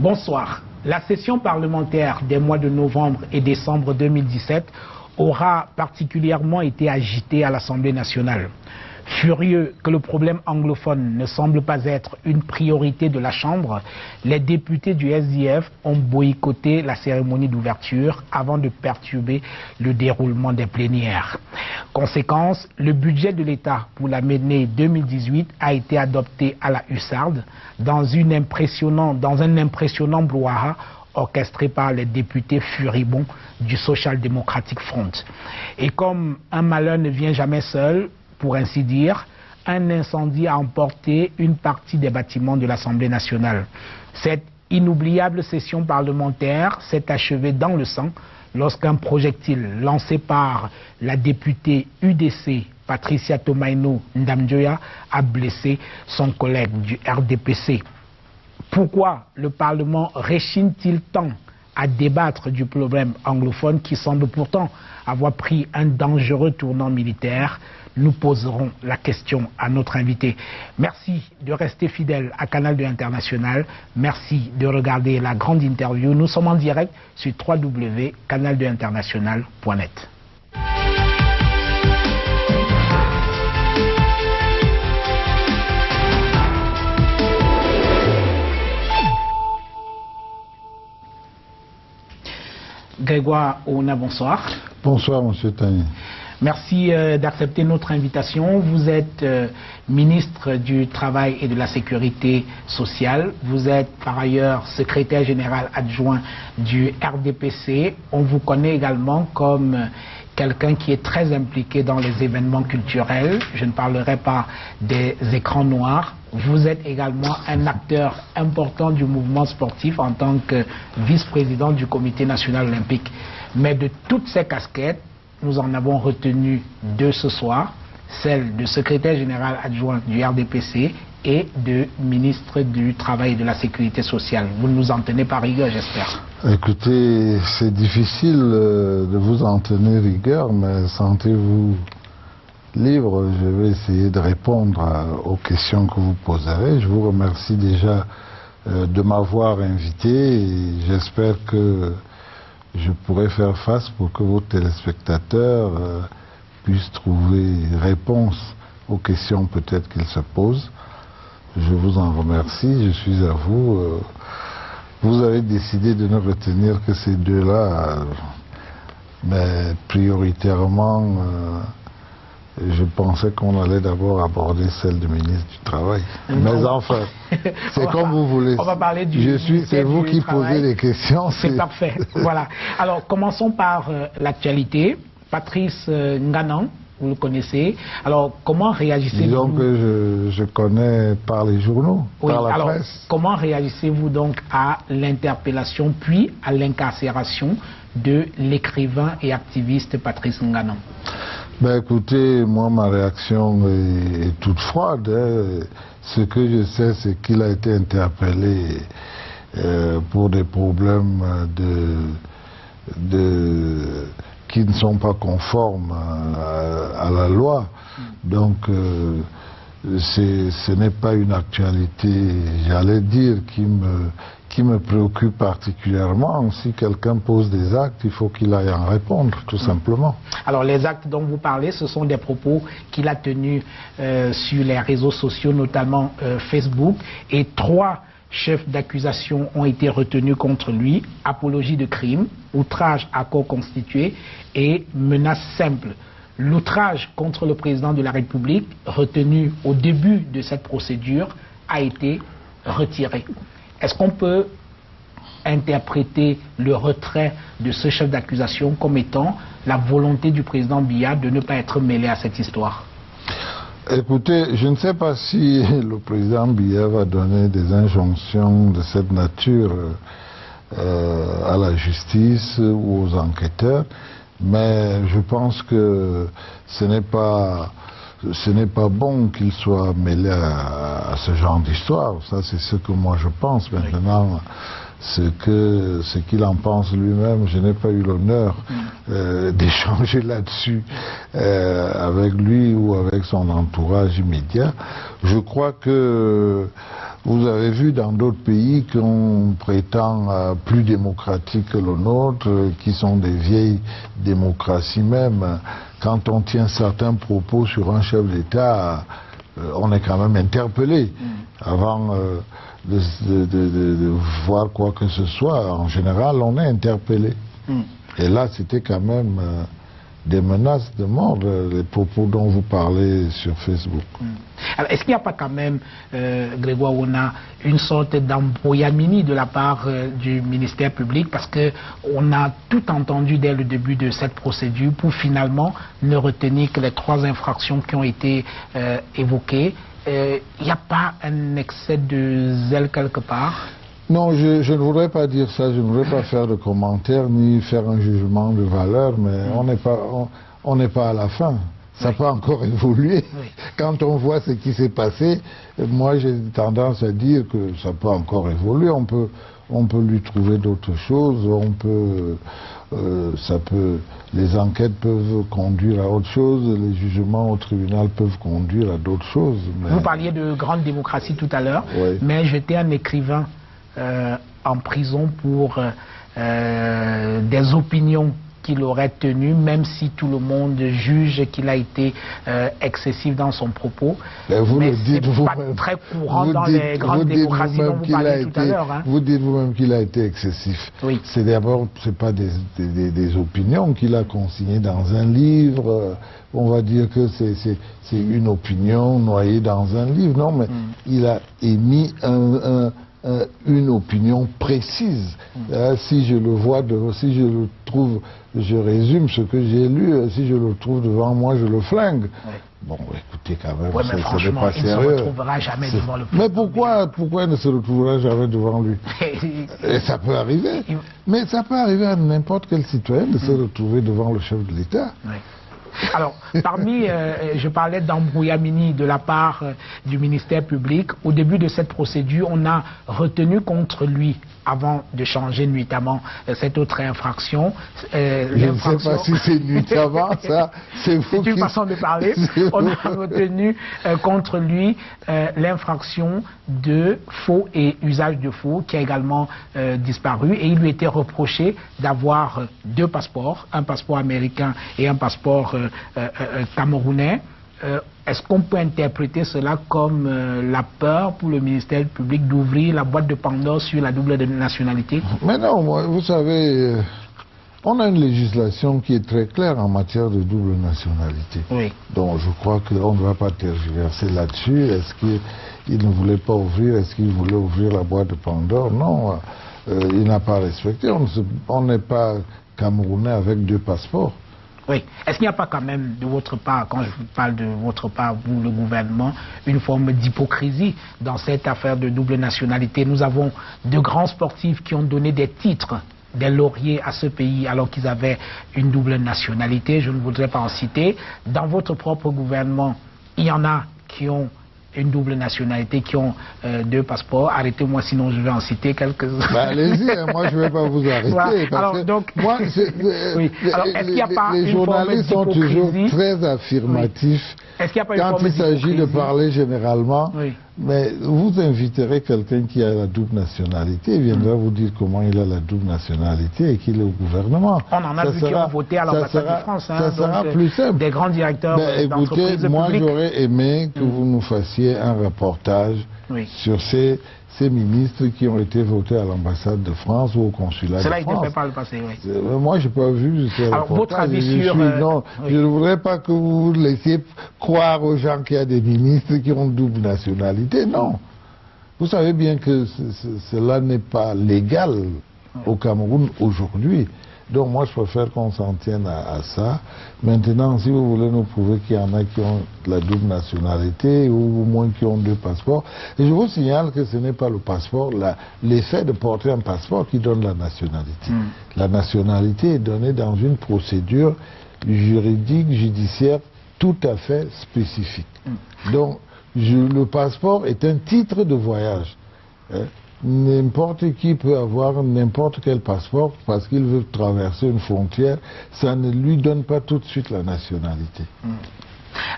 Bonsoir. La session parlementaire des mois de novembre et décembre 2017 aura particulièrement été agitée à l'Assemblée nationale. Furieux que le problème anglophone ne semble pas être une priorité de la Chambre, les députés du SDF ont boycotté la cérémonie d'ouverture avant de perturber le déroulement des plénières. Conséquence, le budget de l'État pour l'année 2018 a été adopté à la hussarde dans un impressionnant brouhaha orchestré par les députés furibonds du Social Democratic Front. Et comme un malheur ne vient jamais seul, pour ainsi dire, un incendie a emporté une partie des bâtiments de l'Assemblée nationale. Cette inoubliable session parlementaire s'est achevée dans le sang lorsqu'un projectile lancé par la députée UDC Patricia Tomaino Ndamdjoya a blessé son collègue du RDPC. Pourquoi le Parlement réchigne-t-il tant à débattre du problème anglophone qui semble pourtant avoir pris un dangereux tournant militaire? Nous poserons la question à notre invité. Merci de rester fidèle à Canal 2 International. Merci de regarder la grande interview. Nous sommes en direct sur www.canal2international.net. Grégoire Ouna, bonsoir. Bonsoir, monsieur Tani. Merci d'accepter notre invitation. Vous êtes ministre du Travail et de la Sécurité sociale. Vous êtes par ailleurs secrétaire général adjoint du RDPC. On vous connaît également comme quelqu'un qui est très impliqué dans les événements culturels. Je ne parlerai pas des écrans noirs. Vous êtes également un acteur important du mouvement sportif en tant que vice-président du Comité national olympique. Mais de toutes ces casquettes, nous en avons retenu deux ce soir, celle de secrétaire général adjoint du RDPC et de ministre du Travail et de la Sécurité sociale. Vous nous en tenez par rigueur, j'espère. Écoutez, c'est difficile de vous en tenir rigueur, mais sentez-vous libre. Je vais essayer de répondre aux questions que vous poserez. Je vous remercie déjà de m'avoir invité et j'espère que je pourrai faire face pour que vos téléspectateurs puissent trouver réponse aux questions peut-être qu'ils se posent. Je vous en remercie, je suis à vous. Vous avez décidé de ne retenir que ces deux-là, mais prioritairement, je pensais qu'on allait d'abord aborder celle du ministre du Travail. Mais enfin, c'est comme vous voulez. On va parler du c'est vous qui posez les questions. C'est parfait. Voilà. Alors, commençons par l'actualité. Patrice Nganan, vous le connaissez. Alors, comment réagissez-vous? Disons que je connais par les journaux, oui, par la alors, presse. Comment réagissez-vous donc à l'interpellation puis à l'incarcération de l'écrivain et activiste Patrice Nganan? Ben écoutez, moi ma réaction est toute froide. Hein. Ce que je sais, c'est qu'il a été interpellé pour des problèmes qui ne sont pas conformes à la loi. Donc ce n'est pas une actualité, j'allais dire, qui me préoccupe particulièrement. Si quelqu'un pose des actes, il faut qu'il aille en répondre, tout simplement. Alors les actes dont vous parlez, ce sont des propos qu'il a tenus sur les réseaux sociaux, notamment Facebook, et 3 chefs d'accusation ont été retenus contre lui: apologie de crime, outrage à corps constitué et menace simple. L'outrage contre le président de la République, retenu au début de cette procédure, a été retiré. Est-ce qu'on peut interpréter le retrait de ce chef d'accusation comme étant la volonté du président Biya de ne pas être mêlé à cette histoire? Écoutez, je ne sais pas si le président Biya va donner des injonctions de cette nature à la justice ou aux enquêteurs, mais je pense que ce n'est pas bon qu'il soit mêlé à ce genre d'histoire. Ça, c'est ce que moi je pense. Maintenant, ce qu'il en pense lui-même, je n'ai pas eu l'honneur d'échanger là-dessus avec lui ou avec son entourage immédiat. Je crois que Vous avez vu dans d'autres pays qu'on prétend plus démocratiques que le nôtre, qui sont des vieilles démocraties même. Quand on tient certains propos sur un chef d'État, on est quand même interpellé avant de voir quoi que ce soit. En général, on est interpellé. Et là, c'était quand même des menaces de mort, les propos dont vous parlez sur Facebook. Alors, est-ce qu'il n'y a pas quand même, Grégoire Ouna, une sorte d'embrouillamini de la part du ministère public, parce qu'on a tout entendu dès le début de cette procédure pour finalement ne retenir que les 3 infractions qui ont été évoquées. Il n'y a pas un excès de zèle quelque part? Non, je ne voudrais pas dire ça, je ne voudrais pas faire de commentaires ni faire un jugement de valeur, mais on n'est pas à la fin. Ça peut encore évoluer. Quand on voit ce qui s'est passé, moi j'ai tendance à dire que ça peut encore évoluer. On peut lui trouver d'autres choses, les enquêtes peuvent conduire à autre chose, les jugements au tribunal peuvent conduire à d'autres choses. Mais... Vous parliez de grande démocratie tout à l'heure, mais j'étais un écrivain en prison pour des opinions qu'il aurait tenues, même si tout le monde juge qu'il a été excessif dans son propos. Mais vous mais le dites vous-même. Très courant dans les grandes démocraties dont vous parliez tout à l'heure. Hein. Vous dites vous-même qu'il a été excessif. Oui. C'est d'abord, c'est pas des opinions qu'il a consignées dans un livre. On va dire que c'est une opinion noyée dans un livre. Non, mais il a émis une opinion précise. Si je le vois, si je le trouve, je résume ce que j'ai lu, si je le trouve devant moi, je le flingue. Bon, écoutez, quand même, ce n'est pas sérieux. Il ne se retrouvera jamais devant le président. Mais pourquoi il ne se retrouvera jamais devant lui? Et ça peut arriver. Mais ça peut arriver à n'importe quel citoyen de se retrouver devant le chef de l'État. Alors, je parlais d'embrouillamini de la part du ministère public. Au début de cette procédure, on a retenu contre lui, avant de changer nuitamment cette autre infraction. Je ne sais pas si c'est nuitamment, ça, c'est une façon de parler. On a retenu contre lui l'infraction de faux et usage de faux, qui a également disparu. Et il lui était reproché d'avoir 2 passeports, un passeport américain et un passeport camerounais. Est-ce qu'on peut interpréter cela comme la peur pour le ministère public d'ouvrir la boîte de Pandore sur la double nationalité? Mais non, vous savez, on a une législation qui est très claire en matière de double nationalité. Oui. Donc je crois qu'on ne va pas tergiverser là-dessus. Est-ce qu'il ne voulait pas ouvrir, est-ce qu'il voulait ouvrir la boîte de Pandore? Non, il n'a pas respecté. On n'est pas camerounais avec 2 passeports. Oui. Est-ce qu'il n'y a pas quand même de votre part, quand je vous parle de votre part, vous, le gouvernement, une forme d'hypocrisie dans cette affaire de double nationalité? Nous avons de grands sportifs qui ont donné des titres, des lauriers à ce pays alors qu'ils avaient une double nationalité. Je ne voudrais pas en citer. Dans votre propre gouvernement, il y en a qui ont une double nationalité, qui ont 2 passeports. Arrêtez-moi, sinon je vais en citer quelques-uns. Allez-y, moi je ne vais pas vous arrêter. Voilà. Parce alors, que donc, moi, oui. Alors, est-ce qu'il n'y a pas les journalistes sont toujours très affirmatifs quand il s'agit de parler généralement. Oui. Mais vous inviterez quelqu'un qui a la double nationalité, il viendra vous dire comment il a la double nationalité et qu'il est au gouvernement. On en a vu qui ont voté à l'ambassade de France. Ça sera plus simple. Des grands directeurs d'entreprises publiques. Moi j'aurais aimé que vous nous fassiez un reportage sur ces ministres qui ont été votés à l'ambassade de France ou au consulat de France. Cela a été fait par le passé, oui. Moi, je n'ai pas vu ce reportage. Alors, votre avis sur... je ne voudrais pas que vous laissiez croire aux gens qu'il y a des ministres qui ont double nationalité. Non. Vous savez bien que cela n'est pas légal au Cameroun aujourd'hui. Donc moi je préfère qu'on s'en tienne à ça. Maintenant, si vous voulez nous prouver qu'il y en a qui ont la double nationalité ou au moins qui ont 2 passeports, et je vous signale que ce n'est pas le passeport, l'effet de porter un passeport qui donne la nationalité. La nationalité est donnée dans une procédure juridique, judiciaire tout à fait spécifique. Donc le passeport est un titre de voyage. N'importe qui peut avoir n'importe quel passeport parce qu'il veut traverser une frontière, ça ne lui donne pas tout de suite la nationalité.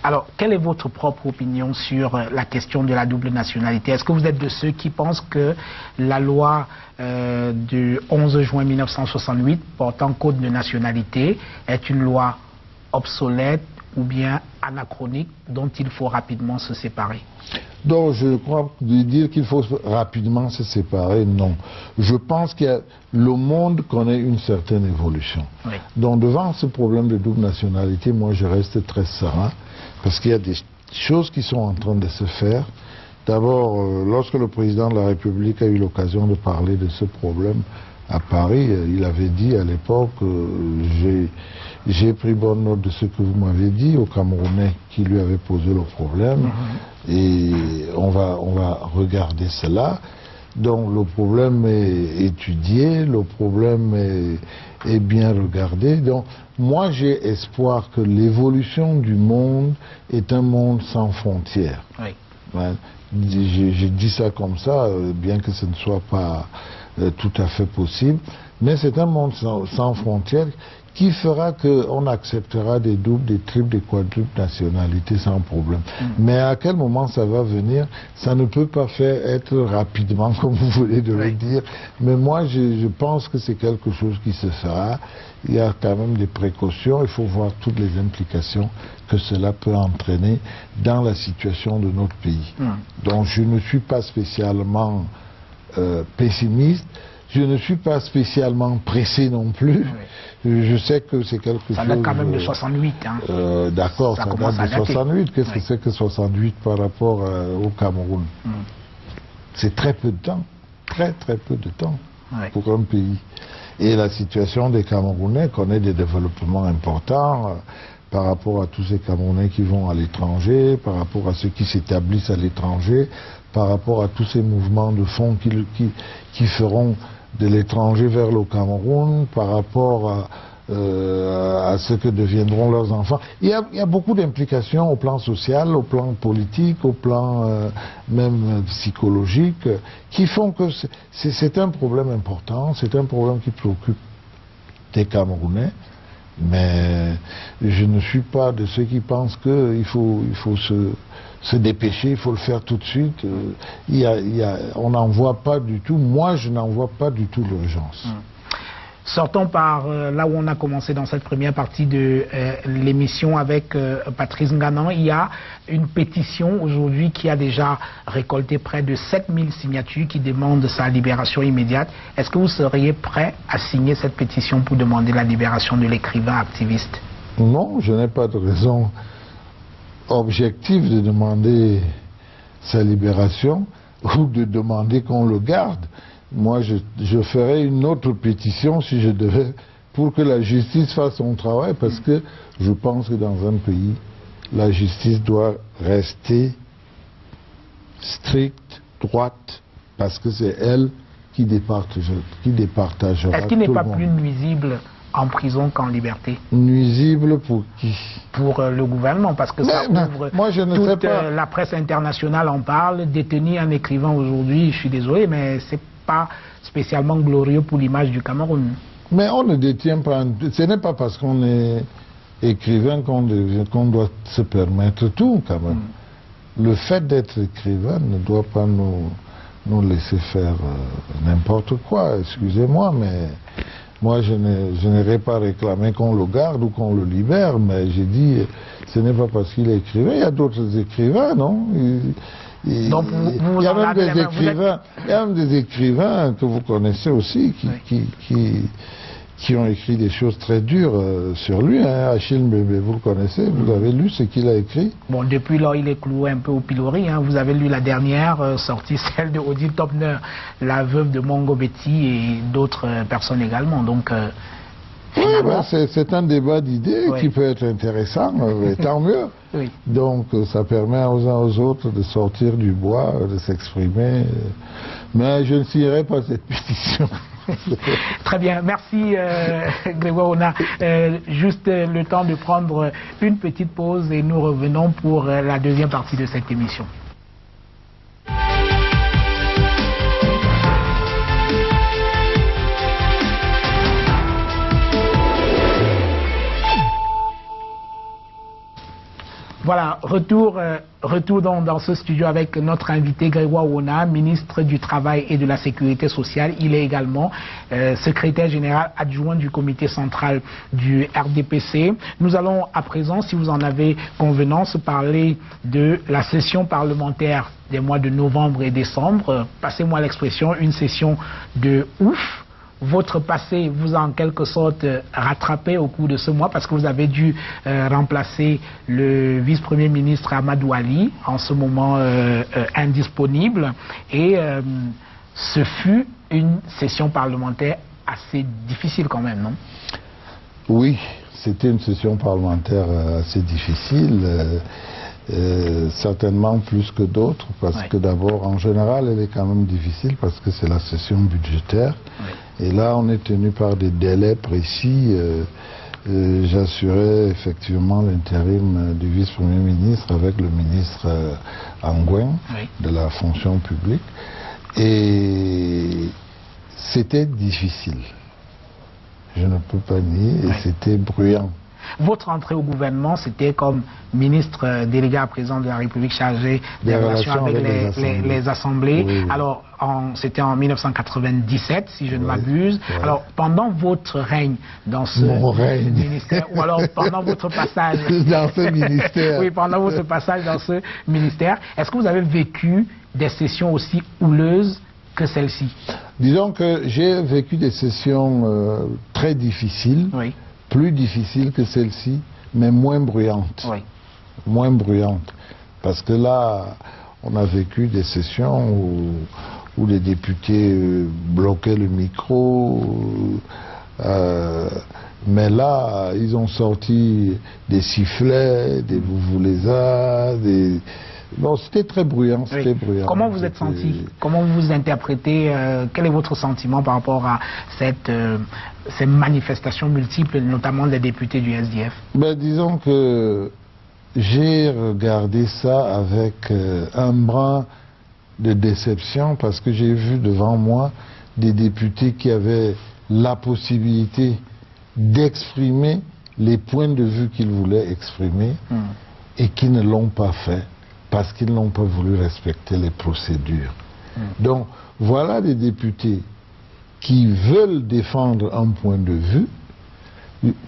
Alors, quelle est votre propre opinion sur la question de la double nationalité? Est-ce que vous êtes de ceux qui pensent que la loi du 11 juin 1968 portant code de nationalité est une loi obsolète ou bien anachronique dont il faut rapidement se séparer? Donc je crois de dire qu'il faut rapidement se séparer, non. Je pense que le monde connaît une certaine évolution. Oui. Donc devant ce problème de double nationalité, moi je reste très serein parce qu'il y a des choses qui sont en train de se faire. D'abord, lorsque le président de la République a eu l'occasion de parler de ce problème à Paris, il avait dit à l'époque, j'ai pris bonne note de ce que vous m'avez dit aux Camerounais qui lui avaient posé le problème, et on va regarder cela. Donc le problème est étudié, le problème est bien regardé. Donc moi j'ai espoir que l'évolution du monde est un monde sans frontières. Oui. Ouais. Je dis ça comme ça, bien que ce ne soit pas tout à fait possible, mais c'est un monde sans frontières qui fera qu'on acceptera des doubles, des triples, des quadruples nationalités sans problème. Mais à quel moment ça va venir, ça ne peut pas faire être rapidement, comme vous venez de le dire. Mais moi, je pense que c'est quelque chose qui se fera. Il y a quand même des précautions, il faut voir toutes les implications que cela peut entraîner dans la situation de notre pays. Donc je ne suis pas spécialement pessimiste. Je ne suis pas spécialement pressé non plus. Je sais que c'est quelque chose... Ça date quand même de 68. Hein. D'accord, ça date de 68. Qu'est-ce que c'est que 68 par rapport au Cameroun? C'est très peu de temps. Très très peu de temps pour un pays. Et la situation des Camerounais connaît des développements importants par rapport à tous ces Camerounais qui vont à l'étranger, par rapport à ceux qui s'établissent à l'étranger, par rapport à tous ces mouvements de fonds qui feront de l'étranger vers le Cameroun, par rapport à ce que deviendront leurs enfants. Il y a beaucoup d'implications au plan social, au plan politique, au plan même psychologique, qui font que c'est un problème important, c'est un problème qui préoccupe des Camerounais. Mais je ne suis pas de ceux qui pensent qu'il faut se dépêcher, il faut le faire tout de suite. On n'en voit pas du tout. Moi, je n'en vois pas du tout l'urgence. Sortons par là où on a commencé dans cette première partie de l'émission avec Patrice Nganan. Il y a une pétition aujourd'hui qui a déjà récolté près de 7000 signatures qui demandent sa libération immédiate. Est-ce que vous seriez prêt à signer cette pétition pour demander la libération de l'écrivain activiste? Non, je n'ai pas de raison objective de demander sa libération ou de demander qu'on le garde. Moi, je ferais une autre pétition si je devais, pour que la justice fasse son travail, parce que je pense que dans un pays, la justice doit rester stricte, droite, parce que c'est elle qui départagera. Est-ce qu'il n'est pas plus nuisible en prison qu'en liberté? Nuisible pour qui? Pour le gouvernement, parce que ça ouvre... Moi, je ne sais pas. La presse internationale en parle. Détenir un écrivain aujourd'hui, je suis désolé, mais c'est pas spécialement glorieux pour l'image du Cameroun. Mais on ne détient pas... Ce n'est pas parce qu'on est écrivain qu'on doit se permettre tout, quand même. Le fait d'être écrivain ne doit pas nous laisser faire n'importe quoi, excusez-moi, mais... Moi, je n'aurais pas réclamé qu'on le garde ou qu'on le libère, mais j'ai dit, ce n'est pas parce qu'il est écrivain. Il y a d'autres écrivains, non? Il y a même des écrivains que vous connaissez aussi qui ont écrit des choses très dures sur lui. Hein. Achille Mbembe, vous le connaissez, vous avez lu ce qu'il a écrit? Bon, depuis là, il est cloué un peu au pilori. Hein. Vous avez lu la dernière sortie, celle de Odile Topner, la veuve de Mongo Betty et d'autres personnes également. Donc, c'est un débat d'idées qui peut être intéressant, tant mieux. Donc, ça permet aux uns aux autres de sortir du bois, de s'exprimer. Mais je ne signerai pas cette pétition. Très bien, merci Grégoire. On a juste le temps de prendre une petite pause et nous revenons pour la deuxième partie de cette émission. Voilà, retour dans ce studio avec notre invité Grégoire Wona, ministre du Travail et de la Sécurité sociale. Il est également secrétaire général adjoint du comité central du RDPC. Nous allons à présent, si vous en avez convenance, parler de la session parlementaire des mois de novembre et décembre. Passez-moi l'expression, une session de ouf. Votre passé vous a en quelque sorte rattrapé au cours de ce mois parce que vous avez dû remplacer le vice-premier ministre Amadou Ali, en ce moment indisponible. Et ce fut une session parlementaire assez difficile quand même, non? Oui, c'était une session parlementaire assez difficile. Certainement plus que d'autres, parce que d'abord, en général, elle est quand même difficile parce que c'est la session budgétaire. Et là, on est tenu par des délais précis. J'assurais effectivement l'intérim du vice-premier ministre avec le ministre Angouin de la fonction publique. Et c'était difficile. Je ne peux pas nier, et c'était bruyant. Votre entrée au gouvernement, c'était comme ministre délégué à président de la République chargé des relations avec les assemblées. Oui, oui. Alors, c'était en 1997, si je ne m'abuse. Oui. Alors, pendant votre règne dans ce ministère, ou alors pendant votre passage dans ce ministère. Oui, pendant votre passage dans ce ministère, est-ce que vous avez vécu des sessions aussi houleuses que celle-ci? Disons que j'ai vécu des sessions très difficiles. Oui. Plus difficile que celle-ci, mais moins bruyante. Oui. Moins bruyante. Parce que là, on a vécu des sessions où les députés bloquaient le micro. Mais là, ils ont sorti des sifflets, des vouvoulezas, des... Non, c'était très bruyant, c'était bruyant. Comment vous êtes senti? Comment vous interprétez? Quel est votre sentiment par rapport à ces manifestations multiples, notamment des députés du SDF? Ben, disons que j'ai regardé ça avec un brin de déception parce que j'ai vu devant moi des députés qui avaient la possibilité d'exprimer les points de vue qu'ils voulaient exprimer et qui ne l'ont pas fait. Parce qu'ils n'ont pas voulu respecter les procédures. Donc, voilà des députés qui veulent défendre un point de vue.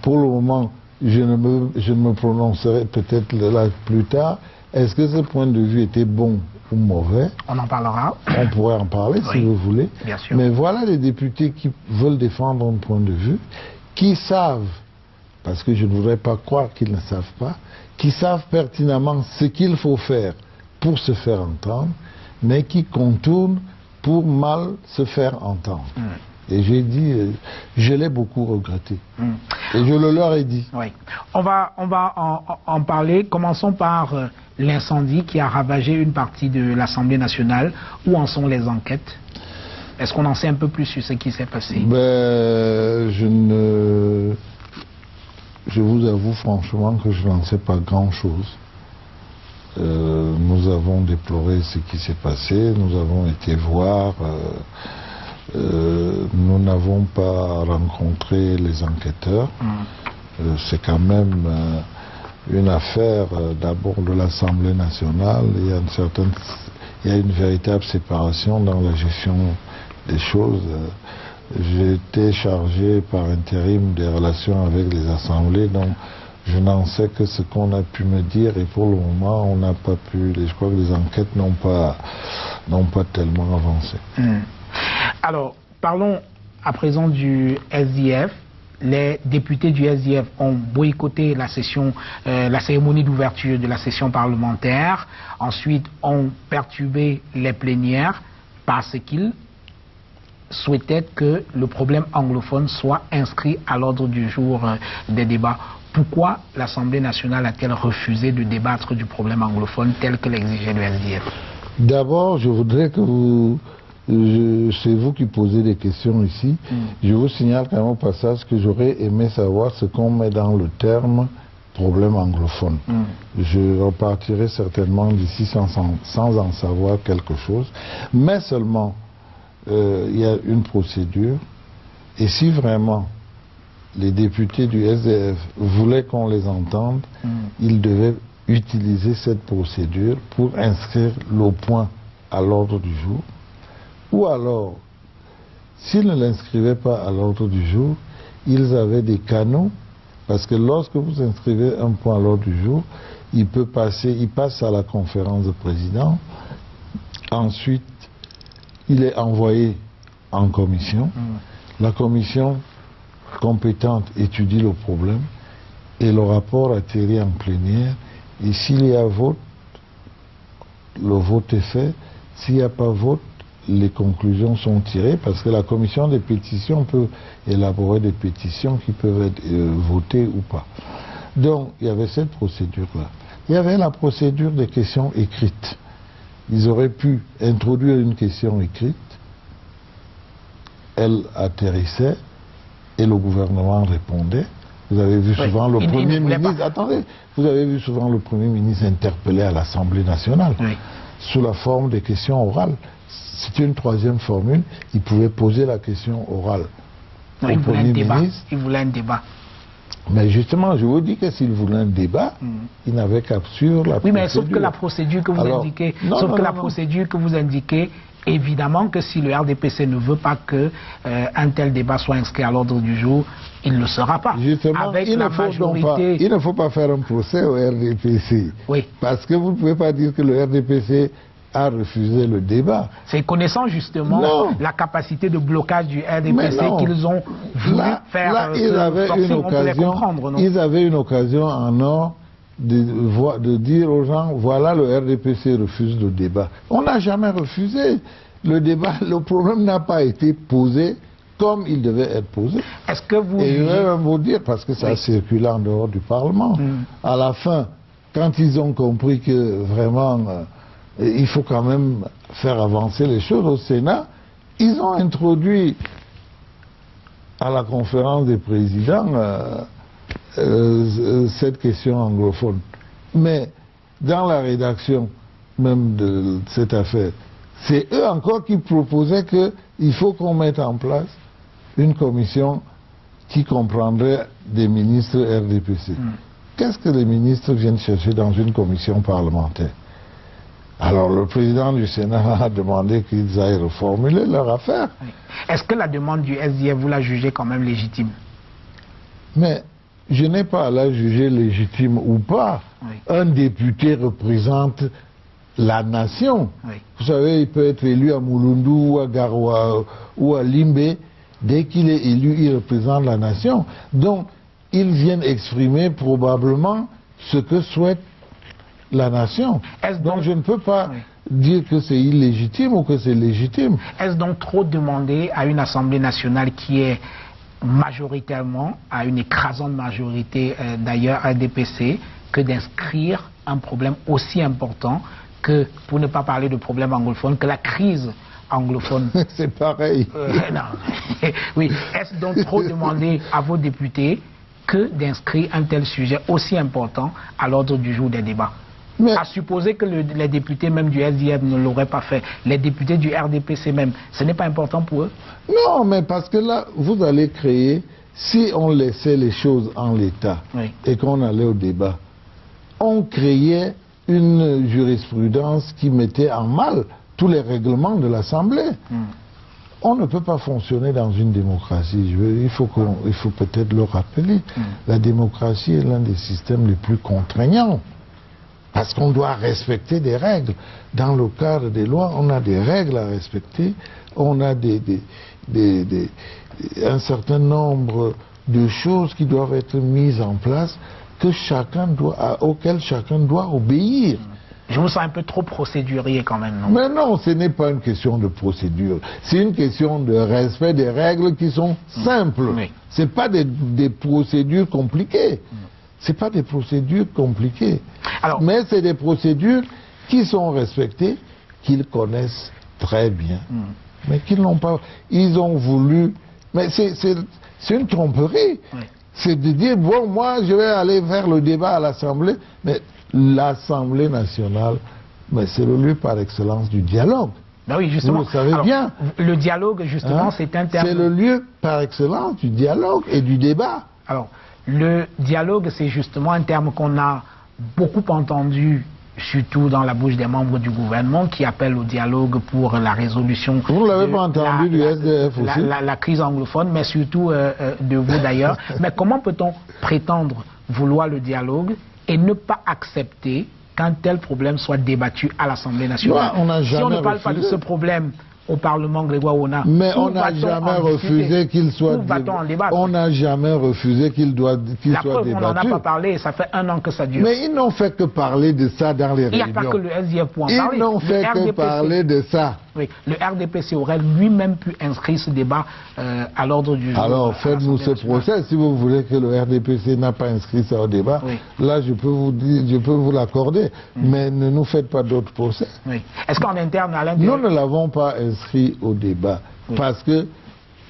Pour le moment, je ne me prononcerai peut-être là plus tard. Est-ce que ce point de vue était bon ou mauvais? On en parlera. On pourrait en parler si vous voulez. Bien sûr. Mais voilà des députés qui veulent défendre un point de vue, qui savent, parce que je ne voudrais pas croire qu'ils ne savent pas, qui savent pertinemment ce qu'il faut faire pour se faire entendre, mais qui contournent pour mal se faire entendre. Et j'ai dit, je l'ai beaucoup regretté. Et je le leur ai dit. Oui. On va en parler. Commençons par l'incendie qui a ravagé une partie de l'Assemblée nationale. Où en sont les enquêtes? Est-ce qu'on en sait un peu plus sur ce qui s'est passé? Je vous avoue franchement que je n'en sais pas grand-chose. Nous avons déploré ce qui s'est passé, nous avons été voir, nous n'avons pas rencontré les enquêteurs. C'est quand même une affaire d'abord de l'Assemblée nationale. Il y a une véritable séparation dans la gestion des choses. J'ai été chargé par intérim des relations avec les assemblées, donc je n'en sais que ce qu'on a pu me dire et pour le moment on n'a pas pu, je crois que les enquêtes n'ont pas tellement avancé. Alors, parlons à présent du SDF. Les députés du SDF ont boycotté la cérémonie d'ouverture de la session parlementaire, ensuite ont perturbé les plénières parce qu'ils souhaitait que le problème anglophone soit inscrit à l'ordre du jour des débats. Pourquoi l'Assemblée nationale a-t-elle refusé de débattre du problème anglophone tel que l'exigeait le SDF? D'abord, je voudrais que c'est vous qui posez des questions ici. Je vous signale quand même au passage que j'aurais aimé savoir ce qu'on met dans le terme problème anglophone. Je repartirai certainement d'ici sans en savoir quelque chose, mais seulement il y a une procédure, et si vraiment les députés du SDF voulaient qu'on les entende, ils devaient utiliser cette procédure pour inscrire le point à l'ordre du jour, ou alors, s'ils ne l'inscrivaient pas à l'ordre du jour, ils avaient des canaux, parce que lorsque vous inscrivez un point à l'ordre du jour, il passe à la conférence de présidents, ensuite il est envoyé en commission, la commission compétente étudie le problème et le rapport atterrit en plénière, et s'il y a vote, le vote est fait, s'il n'y a pas vote, les conclusions sont tirées, parce que la commission des pétitions peut élaborer des pétitions qui peuvent être votées ou pas. Donc, il y avait cette procédure-là. Il y avait la procédure des questions écrites. Ils auraient pu introduire une question écrite, elle atterrissait et le gouvernement répondait. Vous avez vu souvent le Premier ministre... Attendez, vous avez vu souvent le Premier ministre interpellé à l'Assemblée nationale sous la forme des questions orales. C'était une troisième formule, il pouvait poser la question orale au Premier ministre. Il voulait un débat. Mais justement, je vous dis que s'il voulait un débat, il n'avait qu'à suivre la procédure. Oui, mais sauf que la procédure que vous indiquez, procédure que vous indiquez, évidemment que si le RDPC ne veut pas que un tel débat soit inscrit à l'ordre du jour, il ne le sera pas. Justement, avec il ne faut pas faire un procès au RDPC. Oui. Parce que vous ne pouvez pas dire que le RDPC a refusé le débat. C'est connaissant justement la capacité de blocage du RDPC qu'ils ont voulu faire. Là, ils avaient une occasion en or de dire aux gens, voilà, le RDPC refuse le débat. On n'a jamais refusé le débat. Le problème n'a pas été posé comme il devait être posé. Est-ce que vous... Et je vais même vous dire, parce que ça a circulé en dehors du Parlement, à la fin, quand ils ont compris que vraiment... il faut quand même faire avancer les choses au Sénat. Ils ont introduit à la conférence des présidents cette question anglophone. Mais dans la rédaction même de cette affaire, c'est eux encore qui proposaient qu'il faut qu'on mette en place une commission qui comprendrait des ministres RDPC. Qu'est-ce que les ministres viennent chercher dans une commission parlementaire? Alors le président du Sénat a demandé qu'ils aillent reformuler leur affaire. Est-ce que la demande du SDF, vous la jugez quand même légitime? Mais je n'ai pas à la juger légitime ou pas. Un député représente la nation. Vous savez, il peut être élu à Mulundu ou à Garoua ou à Limbe. Dès qu'il est élu, il représente la nation. Donc, ils viennent exprimer probablement ce que souhaite la nation. Donc je ne peux pas dire que c'est illégitime ou que c'est légitime. Est-ce donc trop demander à une Assemblée nationale qui est majoritairement, à une écrasante majorité d'ailleurs RDPC, que d'inscrire un problème aussi important que, pour ne pas parler de problème anglophone, que la crise anglophone? C'est pareil. Non. Oui. Est-ce donc trop demander à vos députés que d'inscrire un tel sujet aussi important à l'ordre du jour des débats? Mais à supposer que les députés même du SDF ne l'auraient pas fait, les députés du RDPC même, ce n'est pas important pour eux? Non, mais parce que là, vous allez créer, si on laissait les choses en l'état et qu'on allait au débat, on créait une jurisprudence qui mettait en mal tous les règlements de l'Assemblée. On ne peut pas fonctionner dans une démocratie. Il faut peut-être le rappeler. La démocratie est l'un des systèmes les plus contraignants. Parce qu'on doit respecter des règles. Dans le cadre des lois, on a des règles à respecter. On a un certain nombre de choses qui doivent être mises en place auxquelles chacun doit obéir. Je me sens un peu trop procédurier quand même, non? Mais non, ce n'est pas une question de procédure. C'est une question de respect des règles qui sont simples. Ce n'est pas des procédures compliquées. Ce n'est pas des procédures compliquées. Mais c'est des procédures qui sont respectées, qu'ils connaissent très bien. Mais qu'ils n'ont pas... Ils ont voulu... Mais c'est une tromperie. C'est de dire, bon, moi, je vais aller faire le débat à l'Assemblée. Mais l'Assemblée nationale, c'est le lieu par excellence du dialogue. Ben oui, justement. Vous le savez bien. Le dialogue, justement, c'est un terme... C'est le lieu par excellence du dialogue et du débat. Alors, le dialogue, c'est justement un terme qu'on a beaucoup entendu, surtout dans la bouche des membres du gouvernement, qui appellent au dialogue pour la résolution. Vous ne l'avez pas entendu du SDF aussi? La crise anglophone, mais surtout de vous d'ailleurs. Mais comment peut-on prétendre vouloir le dialogue et ne pas accepter qu'un tel problème soit débattu à l'Assemblée nationale? Si on ne parle pas de ce problème au Parlement, Grégoire Ona, mais on n'a jamais refusé qu'il soit débattu. On n'a jamais refusé qu'il soit débattu. On n'en a pas parlé, ça fait 1 an que ça dure. Mais ils n'ont fait que parler de ça dans les réunions. Il n'y a pas que le SDF pour en parler. Ils n'ont fait que parler de ça. Oui, le RDPC aurait lui-même pu inscrire ce débat à l'ordre du jour. Alors faites-nous ce procès. Si vous voulez que le RDPC n'a pas inscrit ça au débat, oui, là je peux vous dire, je peux vous l'accorder, mais ne nous faites pas d'autres procès. Oui. Est-ce qu'en interne à l'intérieur... Nous ne l'avons pas inscrit au débat, oui, parce que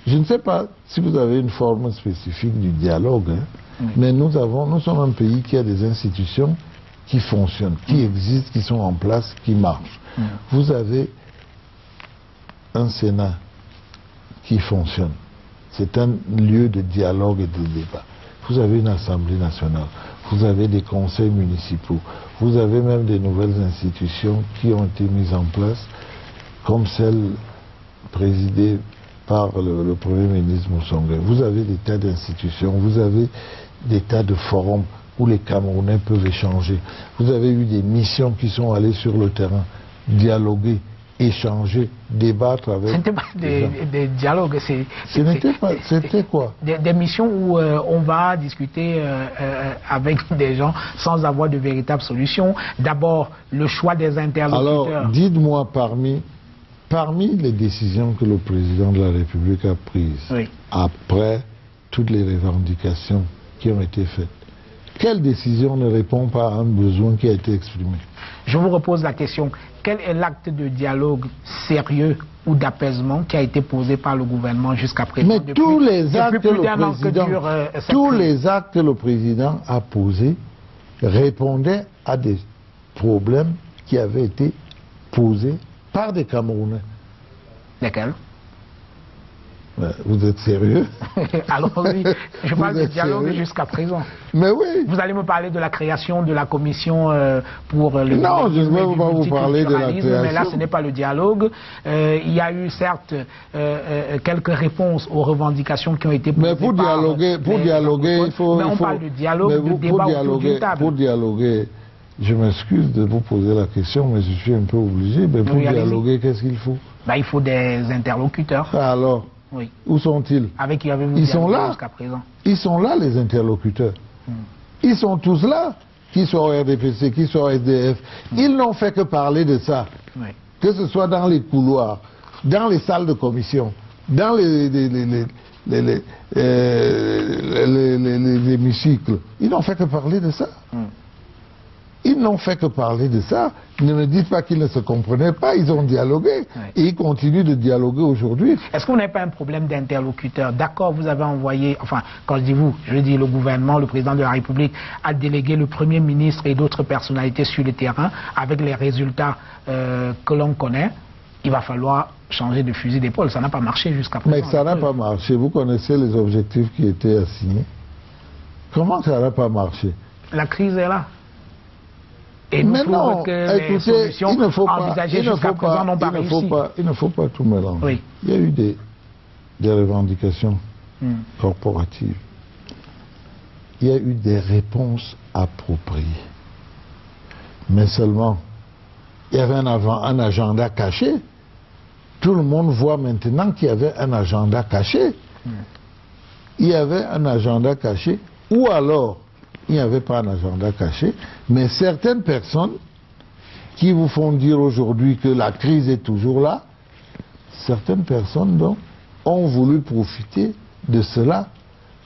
je ne sais pas si vous avez une forme spécifique du dialogue, hein, oui, mais nous sommes un pays qui a des institutions qui fonctionnent, qui existent, qui sont en place, qui marchent. Vous avez un Sénat qui fonctionne. C'est un lieu de dialogue et de débat. Vous avez une Assemblée nationale, vous avez des conseils municipaux, vous avez même des nouvelles institutions qui ont été mises en place, comme celle présidée par le Premier ministre Moussongue. Vous avez des tas d'institutions, vous avez des tas de forums où les Camerounais peuvent échanger. Vous avez eu des missions qui sont allées sur le terrain, dialoguer, échanger, débattre avec... Ce n'était pas des dialogues, c'était quoi? Des missions où on va discuter avec des gens sans avoir de véritables solutions. D'abord, le choix des interlocuteurs. Alors, dites-moi, parmi les décisions que le président de la République a prises, oui, après toutes les revendications qui ont été faites, quelle décision ne répond pas à un besoin qui a été exprimé? Je vous repose la question. Quel est l'acte de dialogue sérieux ou d'apaisement qui a été posé par le gouvernement jusqu'à présent? Mais tous les actes que le président a posés répondaient à des problèmes qui avaient été posés par des Camerounais. Lesquels? Vous êtes sérieux? Alors oui, je parle de dialogue jusqu'à présent. Mais oui. Vous allez me parler de la création de la commission pour le... Non, je ne vais pas vous parler de la création. Mais là, ce n'est pas le dialogue. Il y a eu certes quelques réponses aux revendications qui ont été posées. Mais pour dialoguer, il faut... Mais on parle de dialogue, de débat autour d'une table. Pour dialoguer, je m'excuse de vous poser la question, mais je suis un peu obligé. Mais pour dialoguer, qu'est-ce qu'il faut? Il faut des interlocuteurs. Alors? Oui. Où sont-ils? Avec qui avez-vous Ils sont là. Jusqu'à présent? Ils sont là, les interlocuteurs. Ils sont tous là, qu'ils soient au RDPC, qu'ils soient au SDF. Ils n'ont fait que parler de ça. Oui. Que ce soit dans les couloirs, dans les salles de commission, dans les hémicycles. Ils n'ont fait que parler de ça. Ils n'ont fait que parler de ça. Ne me dites pas qu'ils ne se comprenaient pas, ils ont dialogué. Oui. Et ils continuent de dialoguer aujourd'hui. Est-ce qu'on n'a pas un problème d'interlocuteur? D'accord, vous avez envoyé, enfin, quand je dis vous, je dis le gouvernement, le président de la République a délégué le Premier ministre et d'autres personnalités sur le terrain avec les résultats que l'on connaît. Il va falloir changer de fusil d'épaule. Ça n'a pas marché jusqu'à présent. Mais ça n'a pas marché. Vous connaissez les objectifs qui étaient assignés. Comment ça n'a pas marché? La crise est là. Et mais non, écoutez, il ne faut pas tout mélanger. Oui. Il y a eu des revendications corporatives. Il y a eu des réponses appropriées. Mais seulement, il y avait un agenda caché. Tout le monde voit maintenant qu'il y avait un agenda caché. Il y avait un agenda caché. Ou alors, il n'y avait pas un agenda caché, mais certaines personnes qui vous font dire aujourd'hui que la crise est toujours là, certaines personnes donc ont voulu profiter de cela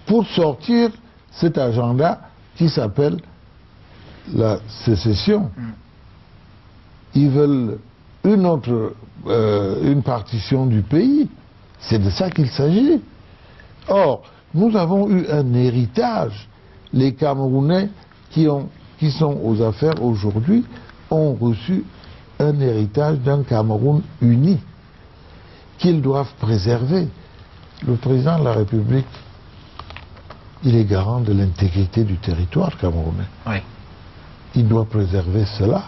pour sortir cet agenda qui s'appelle la sécession. Ils veulent une partition du pays. C'est de ça qu'il s'agit. Or, nous avons eu un héritage. Les Camerounais qui sont aux affaires aujourd'hui ont reçu un héritage d'un Cameroun uni qu'ils doivent préserver. Le président de la République, il est garant de l'intégrité du territoire camerounais. Oui. il doit préserver cela.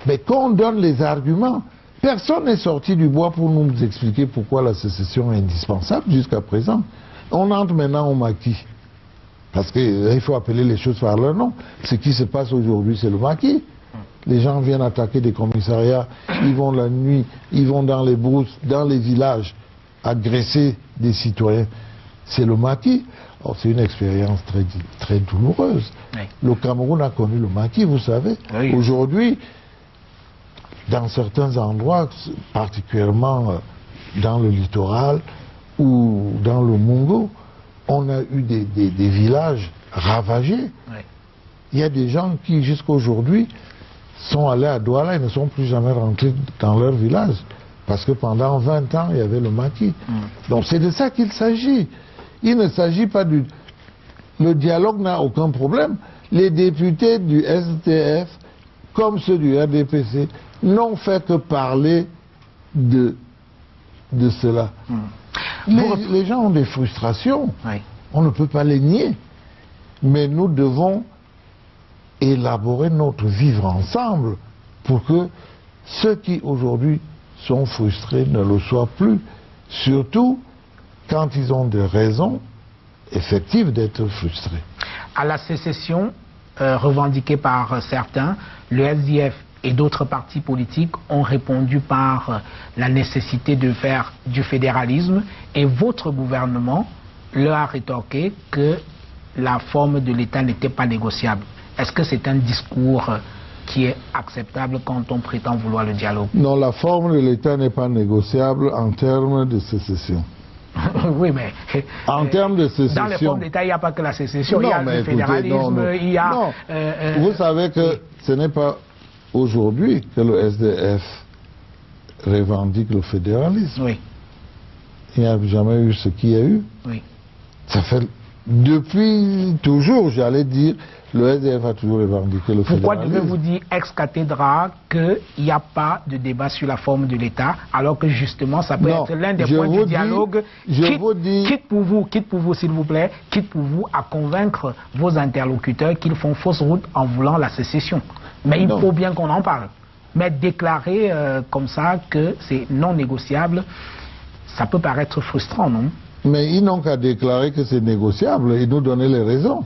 Mais quand on donne les arguments, personne n'est sorti du bois pour nous expliquer pourquoi la sécession est indispensable jusqu'à présent. On entre maintenant au maquis. Parce qu'il faut appeler les choses par leur nom. Ce qui se passe aujourd'hui, c'est le maquis. Les gens viennent attaquer des commissariats, ils vont la nuit, ils vont dans les brousses, dans les villages, agresser des citoyens. C'est le maquis. Or, c'est une expérience très, très douloureuse. Oui. Le Cameroun a connu le maquis, vous savez. Oui. Aujourd'hui, dans certains endroits, particulièrement dans le littoral ou dans le Mungo, on a eu des villages ravagés. Oui. Il y a des gens qui, jusqu'à aujourd'hui, sont allés à Douala et ne sont plus jamais rentrés dans leur village. Parce que pendant 20 ans, il y avait le maquis. Donc c'est de ça qu'il s'agit. Il ne s'agit pas du... Le dialogue n'a aucun problème. Les députés du SDF, comme ceux du RDPC, n'ont fait que parler de cela. Les gens ont des frustrations. Oui. On ne peut pas les nier. Mais nous devons élaborer notre vivre ensemble pour que ceux qui aujourd'hui sont frustrés ne le soient plus. Surtout quand ils ont des raisons effectives d'être frustrés. À la sécession revendiquée par certains, le SDF et d'autres partis politiques ont répondu par la nécessité de faire du fédéralisme, et votre gouvernement leur a rétorqué que la forme de l'État n'était pas négociable. Est-ce que c'est un discours qui est acceptable quand on prétend vouloir le dialogue? Non, la forme de l'État n'est pas négociable en termes de sécession. Oui, mais en termes de sécession, dans les formes d'État, il n'y a pas que la sécession, il y a le fédéralisme, il y a... Non. Vous savez que ce n'est pas aujourd'hui que le SDF revendique le fédéralisme. Oui. Il n'y a jamais eu ce qu'il y a eu. Oui. Ça fait depuis toujours, j'allais dire, le SDF a toujours revendiqué le fédéralisme. Pourquoi devez-vous dire ex cathedra qu'il n'y a pas de débat sur la forme de l'État, alors que justement ça peut être l'un des points du dialogue? Quitte pour vous s'il vous plaît, quitte pour vous à convaincre vos interlocuteurs qu'ils font fausse route en voulant la sécession. Mais il faut bien qu'on en parle. Mais déclarer comme ça que c'est non négociable, ça peut paraître frustrant, non? Mais ils n'ont qu'à déclarer que c'est négociable et nous donner les raisons.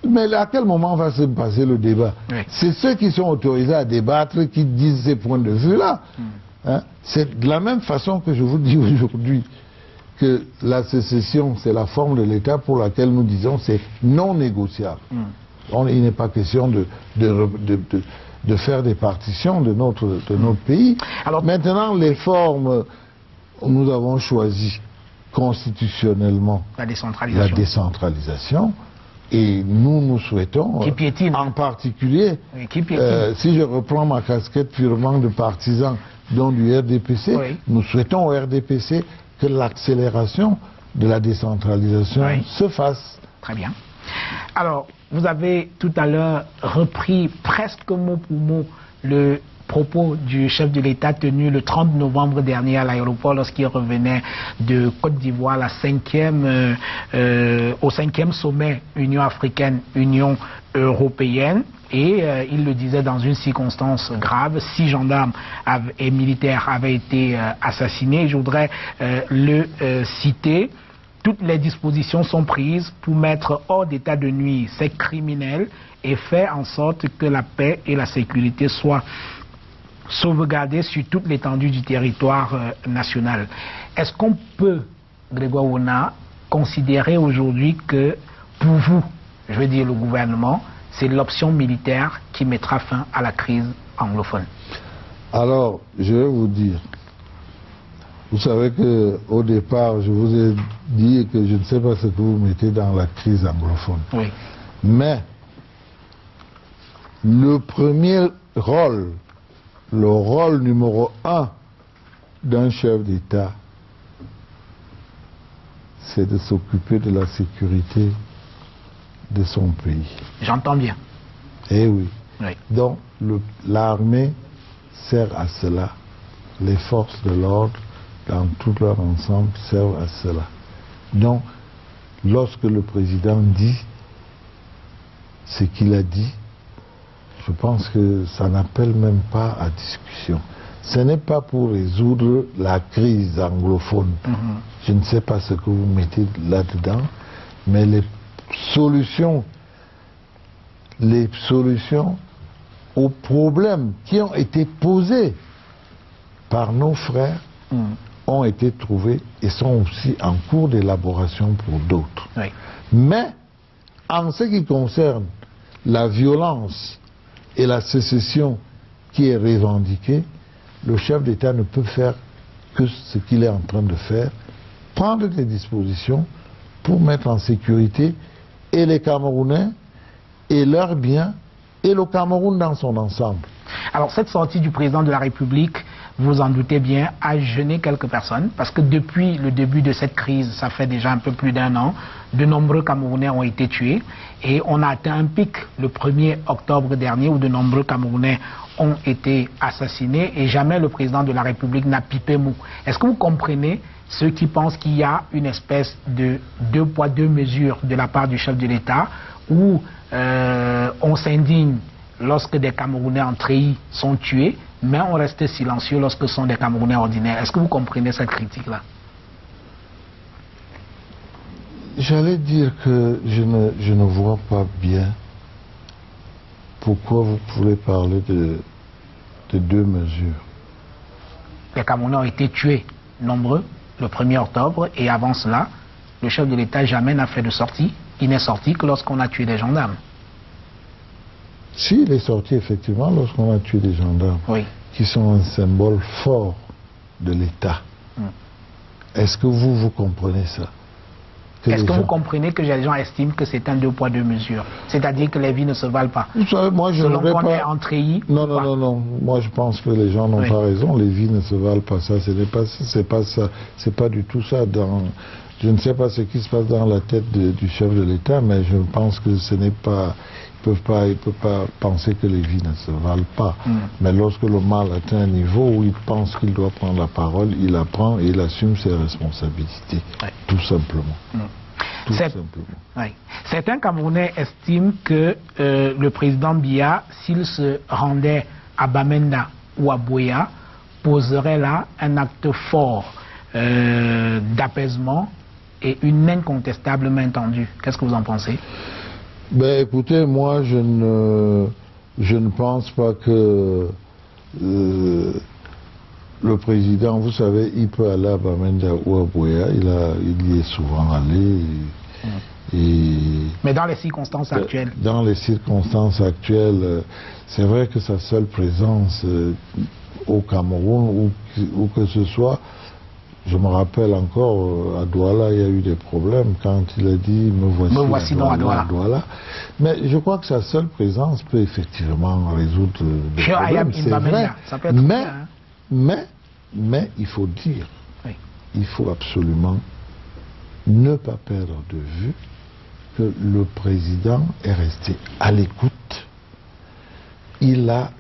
Mais à quel moment va se passer le débat? Oui. C'est ceux qui sont autorisés à débattre qui disent ces points de vue-là. Hein? C'est de la même façon que je vous dis aujourd'hui que la sécession, c'est la forme de l'État pour laquelle nous disons c'est non négociable. Il n'est pas question de faire des partitions de notre pays. Alors, maintenant, les formes, nous avons choisi constitutionnellement la décentralisation. Et nous souhaitons, en particulier, si je reprends ma casquette purement de partisan, dont du RDPC, nous souhaitons au RDPC que l'accélération de la décentralisation se fasse. Très bien. Alors, vous avez tout à l'heure repris presque mot pour mot le propos du chef de l'État tenu le 30 novembre dernier à l'aéroport lorsqu'il revenait de Côte d'Ivoire, au 5e sommet Union africaine-Union européenne. Et il le disait dans une circonstance grave, 6 gendarmes et militaires avaient été assassinés. Je voudrais le citer. Toutes les dispositions sont prises pour mettre hors d'état de nuire ces criminels et faire en sorte que la paix et la sécurité soient sauvegardées sur toute l'étendue du territoire national. Est-ce qu'on peut, Grégoire Ouna, considérer aujourd'hui que pour vous, je veux dire le gouvernement, c'est l'option militaire qui mettra fin à la crise anglophone? Alors, je vais vous dire, vous savez qu'au départ, je vous ai dit que je ne sais pas ce que vous mettez dans la crise anglophone. Oui. Mais le premier rôle, le rôle numéro 1 d'un chef d'État, c'est de s'occuper de la sécurité de son pays. J'entends bien. Eh oui. Donc, l'armée sert à cela. Les forces de l'ordre, dans tout leur ensemble, servent à cela. Donc, lorsque le président dit ce qu'il a dit, je pense que ça n'appelle même pas à discussion. Ce n'est pas pour résoudre la crise anglophone. Je ne sais pas ce que vous mettez là-dedans, mais les solutions aux problèmes qui ont été posés par nos frères ont été trouvées et sont aussi en cours d'élaboration pour d'autres. Oui. Mais en ce qui concerne la violence et la sécession qui est revendiquée, le chef d'État ne peut faire que ce qu'il est en train de faire, prendre des dispositions pour mettre en sécurité et les Camerounais et leurs biens et le Cameroun dans son ensemble. Alors cette sortie du président de la République, vous en doutez bien, a gêné quelques personnes parce que depuis le début de cette crise, ça fait déjà un peu plus d'1 an, de nombreux Camerounais ont été tués et on a atteint un pic le 1er octobre dernier où de nombreux Camerounais ont été assassinés et jamais le président de la République n'a pipé mou. Est-ce que vous comprenez ceux qui pensent qu'il y a une espèce de 2 poids 2 mesures de la part du chef de l'État où on s'indigne lorsque des Camerounais en treillis sont tués, mais on reste silencieux lorsque ce sont des Camerounais ordinaires? Est-ce que vous comprenez cette critique-là? J'allais dire que je ne vois pas bien pourquoi vous pouvez parler de 2 mesures. Les Camerounais ont été tués, nombreux, le 1er octobre, et avant cela, le chef de l'État jamais n'a fait de sortie. Il n'est sorti que lorsqu'on a tué des gendarmes. Si, il est sorti effectivement lorsqu'on a tué des gendarmes, oui, qui sont un symbole fort de l'État. Est-ce que vous comprenez ça? Est-ce que vous comprenez que les gens estiment que c'est un 2 poids 2 mesures? C'est-à-dire que les vies ne se valent pas? Vous savez, moi je selon ne qu'on pas... est en treillis? Non. Moi je pense que les gens n'ont pas raison. Les vies ne se valent pas. Ça, c'est pas ça. C'est pas du tout ça. Je ne sais pas ce qui se passe dans la tête du chef de l'État, mais je pense que ce n'est pas... Il ne peut pas penser que les vies ne se valent pas. Mais lorsque le mal atteint un niveau où il pense qu'il doit prendre la parole, il la prend et il assume ses responsabilités. Tout simplement. Tout simplement. Certains Camerounais estiment que le président Biya, s'il se rendait à Bamenda ou à Buea, poserait là un acte fort d'apaisement et une incontestable main tendue. Qu'est-ce que vous en pensez? Ben écoutez, moi je ne pense pas que le président, vous savez, il peut aller à Bamenda ou à Buea, il y est souvent allé. Mais dans les circonstances actuelles? Dans les circonstances actuelles, c'est vrai que sa seule présence au Cameroun, où que ce soit, je me rappelle encore, à Douala, il y a eu des problèmes quand il a dit « me voici à Douala ». Mais je crois que sa seule présence peut effectivement résoudre des problèmes, c'est vrai. Ça peut être mais il faut dire, il faut absolument ne pas perdre de vue que le président est resté à l'écoute. Il a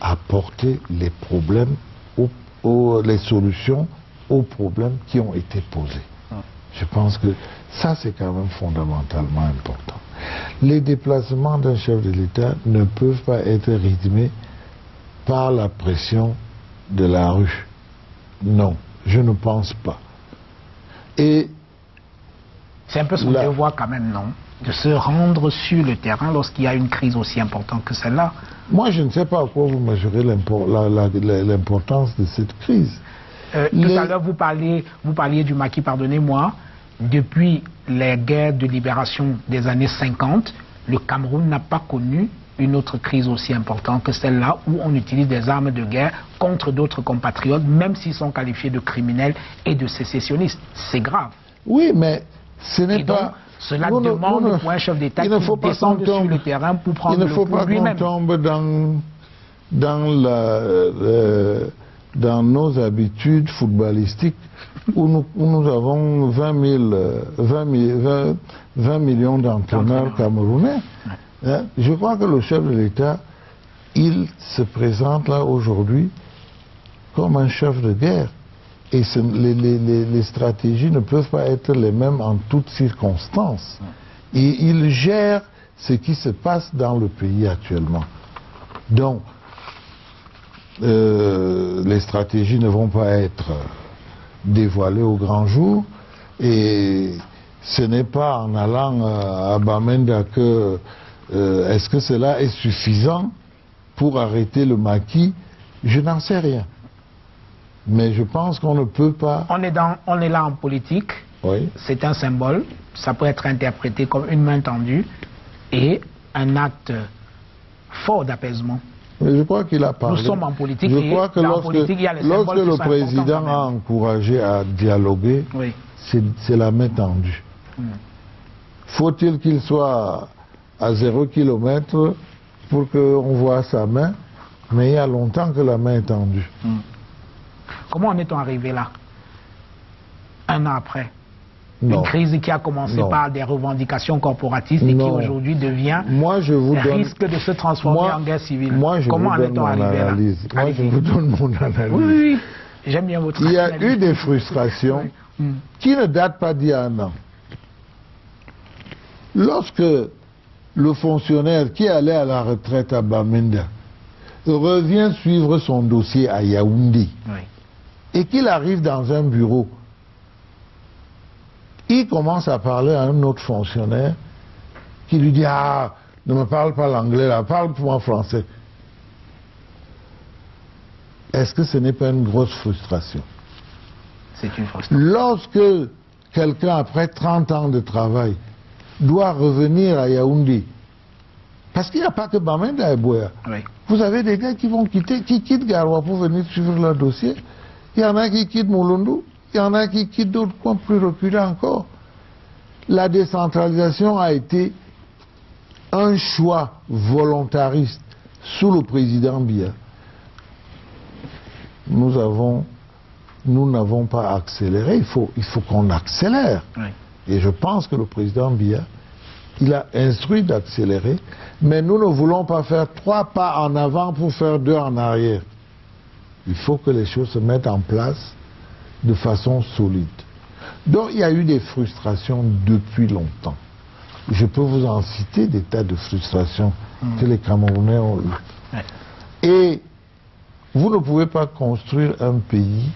apporté les problèmes, les solutions aux problèmes qui ont été posés. Je pense que ça, c'est quand même fondamentalement important. Les déplacements d'un chef de l'État ne peuvent pas être rythmés par la pression de la rue. Non, je ne pense pas. Et c'est un peu son devoir quand même, non? De se rendre sur le terrain lorsqu'il y a une crise aussi importante que celle-là. Moi, je ne sais pas à quoi vous mesurez l'importance de cette crise. Tout à l'heure, vous parliez du maquis, pardonnez-moi. Depuis les guerres de libération des années 50, le Cameroun n'a pas connu une autre crise aussi importante que celle-là, où on utilise des armes de guerre contre d'autres compatriotes, même s'ils sont qualifiés de criminels et de sécessionnistes. C'est grave. Oui, mais ce n'est pas... Cela demande pour un chef d'État qui descende sur le terrain pour prendre le pouls lui-même. Il ne faut pas qu'on tombe dans nos habitudes footballistiques où nous avons 20 millions d'entraîneurs camerounais. Je crois que le chef de l'État, il se présente là aujourd'hui comme un chef de guerre. Et les stratégies ne peuvent pas être les mêmes en toutes circonstances. Et il gère ce qui se passe dans le pays actuellement. Donc, les stratégies ne vont pas être dévoilées au grand jour, et ce n'est pas en allant à Bamenda que est-ce que cela est suffisant pour arrêter le maquis? Je n'en sais rien. Mais je pense qu'on ne peut pas... On est là en politique, oui. C'est un symbole, ça peut être interprété comme une main tendue et un acte fort d'apaisement. Mais je crois qu'il a parlé. Nous sommes en politique, je crois que lorsque le président a encouragé à dialoguer, oui. C'est la main tendue. Faut-il qu'il soit à 0 km pour qu'on voie sa main? Mais il y a longtemps que la main est tendue. Comment en est-on arrivé là? Un an après? Non. Une crise qui a commencé par des revendications corporatistes et qui aujourd'hui devient risque de se transformer en guerre civile. Comment en est-on arrivé là? Moi, je vous donne mon analyse. Oui. J'aime bien votre analyse. Il y a eu des frustrations qui ne datent pas d'il y a un an. Lorsque le fonctionnaire qui allait à la retraite à Bamenda revient suivre son dossier à Yaoundé et qu'il arrive dans un bureau, il commence à parler à un autre fonctionnaire qui lui dit « Ah, ne me parle pas l'anglais là, parle pour moi français ». Est-ce que ce n'est pas une grosse frustration? C'est une frustration. Lorsque quelqu'un, après 30 ans de travail, doit revenir à Yaoundé, parce qu'il n'y a pas que Bamenda et Boya. Vous avez des gars qui vont quitter, qui quittent Garoua pour venir suivre leur dossier. Il y en a qui quittent Moulundu, il y en a qui quittent d'autres coins plus reculés encore. La décentralisation a été un choix volontariste sous le président Biya. Nous n'avons pas accéléré, il faut qu'on accélère. Et je pense que le président Biya, il a instruit d'accélérer, mais nous ne voulons pas faire 3 pas en avant pour faire 2 en arrière. Il faut que les choses se mettent en place de façon solide. Donc il y a eu des frustrations depuis longtemps. Je peux vous en citer des tas de frustrations que les Camerounais ont eues. Et vous ne pouvez pas construire un pays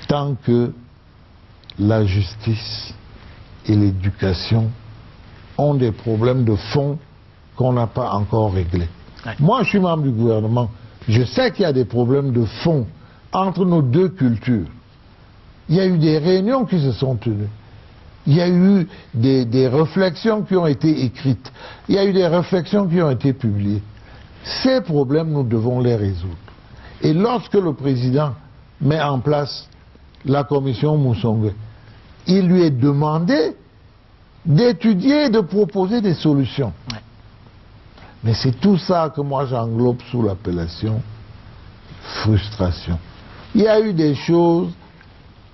tant que la justice et l'éducation ont des problèmes de fond qu'on n'a pas encore réglés. Moi, je suis membre du gouvernement. Je sais qu'il y a des problèmes de fond entre nos deux cultures. Il y a eu des réunions qui se sont tenues. Il y a eu des réflexions qui ont été écrites. Il y a eu des réflexions qui ont été publiées. Ces problèmes, nous devons les résoudre. Et lorsque le président met en place la commission Moussongwe, il lui est demandé d'étudier et de proposer des solutions. Mais c'est tout ça que moi j'englobe sous l'appellation frustration. Il y a eu des choses,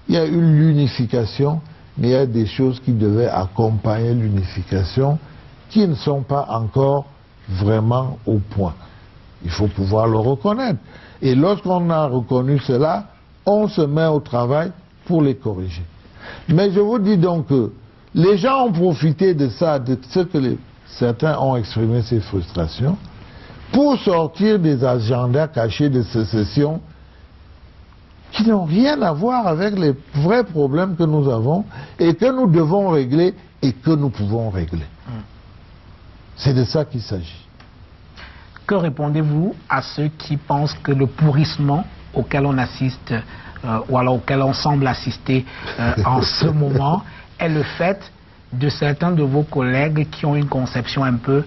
il y a eu l'unification, mais il y a des choses qui devaient accompagner l'unification qui ne sont pas encore vraiment au point. Il faut pouvoir le reconnaître. Et lorsqu'on a reconnu cela, on se met au travail pour les corriger. Mais je vous dis donc que les gens ont profité de ça, de ce que certains ont exprimé ces frustrations, pour sortir des agendas cachés de sécession qui n'ont rien à voir avec les vrais problèmes que nous avons et que nous devons régler et que nous pouvons régler. C'est de ça qu'il s'agit. Que répondez-vous à ceux qui pensent que le pourrissement auquel on assiste ou alors auquel on semble assister en ce moment est le fait de certains de vos collègues qui ont une conception un peu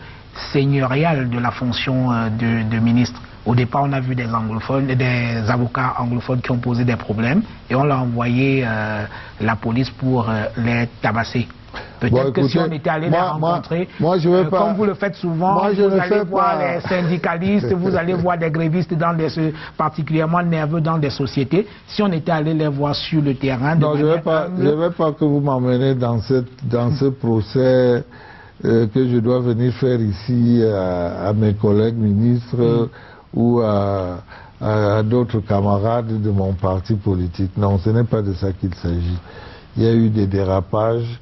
seigneuriale de la fonction de ministre? Au départ, on a vu des anglophones, des avocats anglophones qui ont posé des problèmes et on leur a envoyé la police pour les tabasser. Peut-être que si on était allé les rencontrer, comme vous le faites souvent, vous allez voir les syndicalistes, vous allez voir des grévistes particulièrement nerveux dans des sociétés. Si on était allé les voir sur le terrain... Non, je ne veux pas que vous m'emmenez dans ce procès que je dois venir faire ici à mes collègues ministres ou à d'autres camarades de mon parti politique. Non, ce n'est pas de ça qu'il s'agit. Il y a eu des dérapages.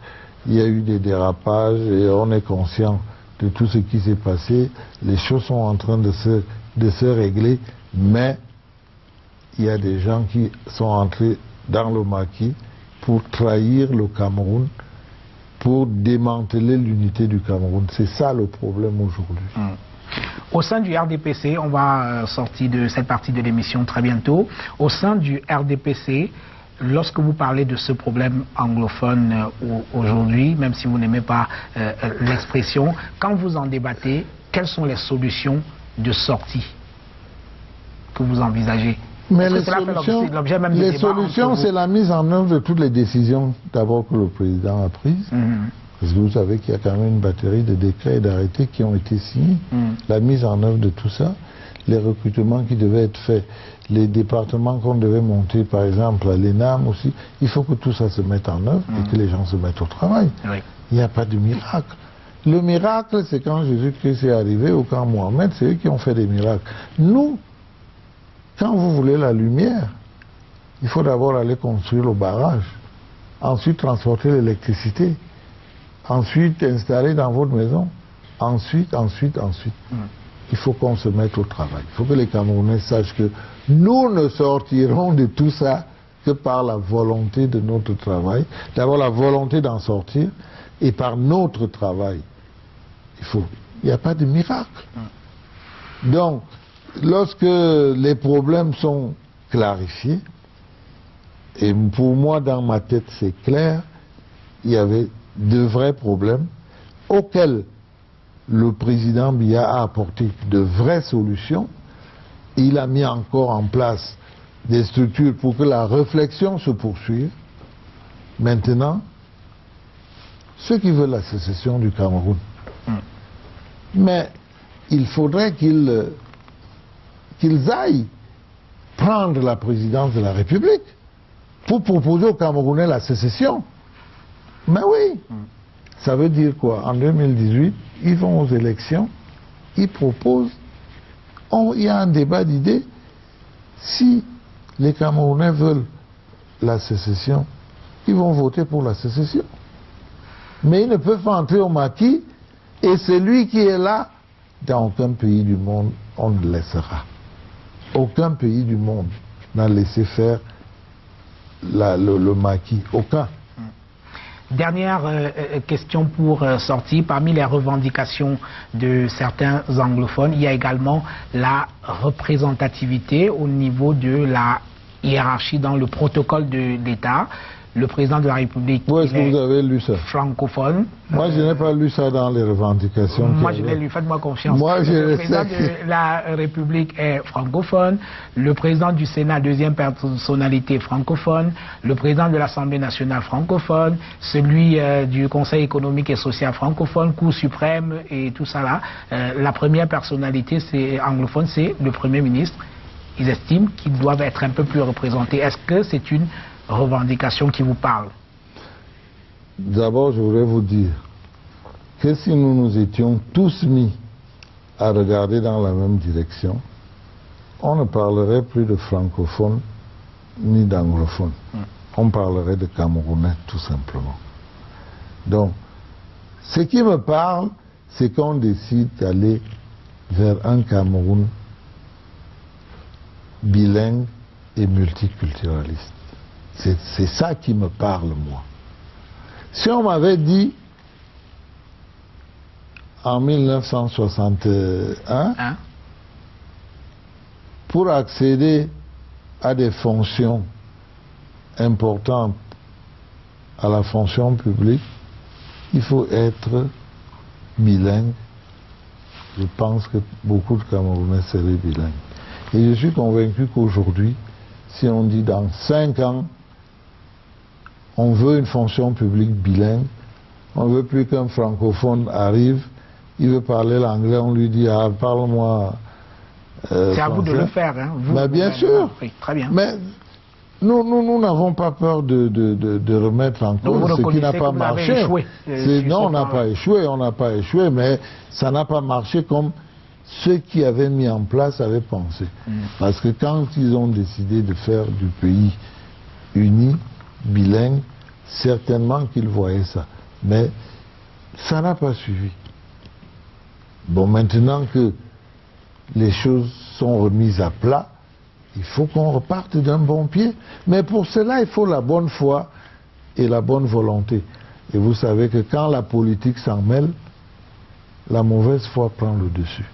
il y a eu des dérapages et on est conscient de tout ce qui s'est passé. Les choses sont en train de se régler, mais il y a des gens qui sont entrés dans le maquis pour trahir le Cameroun, pour démanteler l'unité du Cameroun. C'est ça le problème aujourd'hui. Au sein du RDPC, on va sortir de cette partie de l'émission très bientôt. Au sein du RDPC, lorsque vous parlez de ce problème anglophone aujourd'hui, même si vous n'aimez pas l'expression, quand vous en débattez, quelles sont les solutions de sortie que vous envisagez? Mais les solutions, c'est la mise en œuvre de toutes les décisions d'abord que le président a prises. Parce que vous savez qu'il y a quand même une batterie de décrets et d'arrêtés qui ont été signés. La mise en œuvre de tout ça, les recrutements qui devaient être faits, les départements qu'on devait monter, par exemple, à l'ENAM aussi, il faut que tout ça se mette en œuvre et que les gens se mettent au travail. Oui. Il n'y a pas de miracle. Le miracle, c'est quand Jésus-Christ est arrivé ou quand Mohamed, c'est eux qui ont fait des miracles. Nous, quand vous voulez la lumière, il faut d'abord aller construire le barrage, ensuite transporter l'électricité, ensuite installer dans votre maison, ensuite. Il faut qu'on se mette au travail. Il faut que les Camerounais sachent que nous ne sortirons de tout ça que par la volonté de notre travail. D'abord la volonté d'en sortir et par notre travail. Il n'y a pas de miracle. Donc, lorsque les problèmes sont clarifiés, et pour moi dans ma tête c'est clair, il y avait de vrais problèmes auxquels le président Biya a apporté de vraies solutions. Il a mis encore en place des structures pour que la réflexion se poursuive. Maintenant, ceux qui veulent la sécession du Cameroun, mais il faudrait qu'ils aillent prendre la présidence de la République pour proposer aux Camerounais la sécession. Mais oui, ça veut dire quoi? En 2018, ils vont aux élections, ils proposent, il y a un débat d'idées. Si les Camerounais veulent la sécession, ils vont voter pour la sécession. Mais ils ne peuvent pas entrer au maquis, et celui qui est là, dans aucun pays du monde, on ne laissera. Aucun pays du monde n'a laissé faire le maquis. Aucun. Dernière question pour sortir. Parmi les revendications de certains anglophones, il y a également la représentativité au niveau de la hiérarchie dans le protocole de l'État. Le président de la République où est-ce que vous avez lu ça? Francophone. Moi, je n'ai pas lu ça dans les revendications. Moi, je l'ai lu. Faites-moi confiance. Moi, le président de la République est francophone. Le président du Sénat, deuxième personnalité, francophone. Le président de l'Assemblée nationale, francophone. Celui du Conseil économique et social, francophone. Cour suprême et tout ça là. La première personnalité, c'est anglophone, c'est le Premier ministre. Ils estiment qu'ils doivent être un peu plus représentés. Est-ce que c'est une revendication qui vous parle? D'abord, je voudrais vous dire que si nous nous étions tous mis à regarder dans la même direction, on ne parlerait plus de francophones ni d'anglophones. On parlerait de Camerounais, tout simplement. Donc, ce qui me parle, c'est qu'on décide d'aller vers un Cameroun bilingue et multiculturaliste. C'est ça qui me parle, moi. Si on m'avait dit, en 1961, pour accéder à des fonctions importantes, à la fonction publique, il faut être bilingue. Je pense que beaucoup de Camerounais seraient bilingues. Et je suis convaincu qu'aujourd'hui, si on dit dans 5 ans, on veut une fonction publique bilingue, on ne veut plus qu'un francophone arrive, il veut parler l'anglais, on lui dit, ah, parle-moi c'est à vous de le faire, hein. Mais bien sûr. Oui, très bien. Mais nous n'avons pas peur de remettre en cause ce qui n'a pas marché. Non, on n'a pas échoué, mais ça n'a pas marché comme ceux qui avaient mis en place avaient pensé. Parce que quand ils ont décidé de faire du pays uni, bilingue, certainement qu'ils voyaient ça. Mais ça n'a pas suivi. Bon, maintenant que les choses sont remises à plat, il faut qu'on reparte d'un bon pied. Mais pour cela, il faut la bonne foi et la bonne volonté. Et vous savez que quand la politique s'en mêle, la mauvaise foi prend le dessus.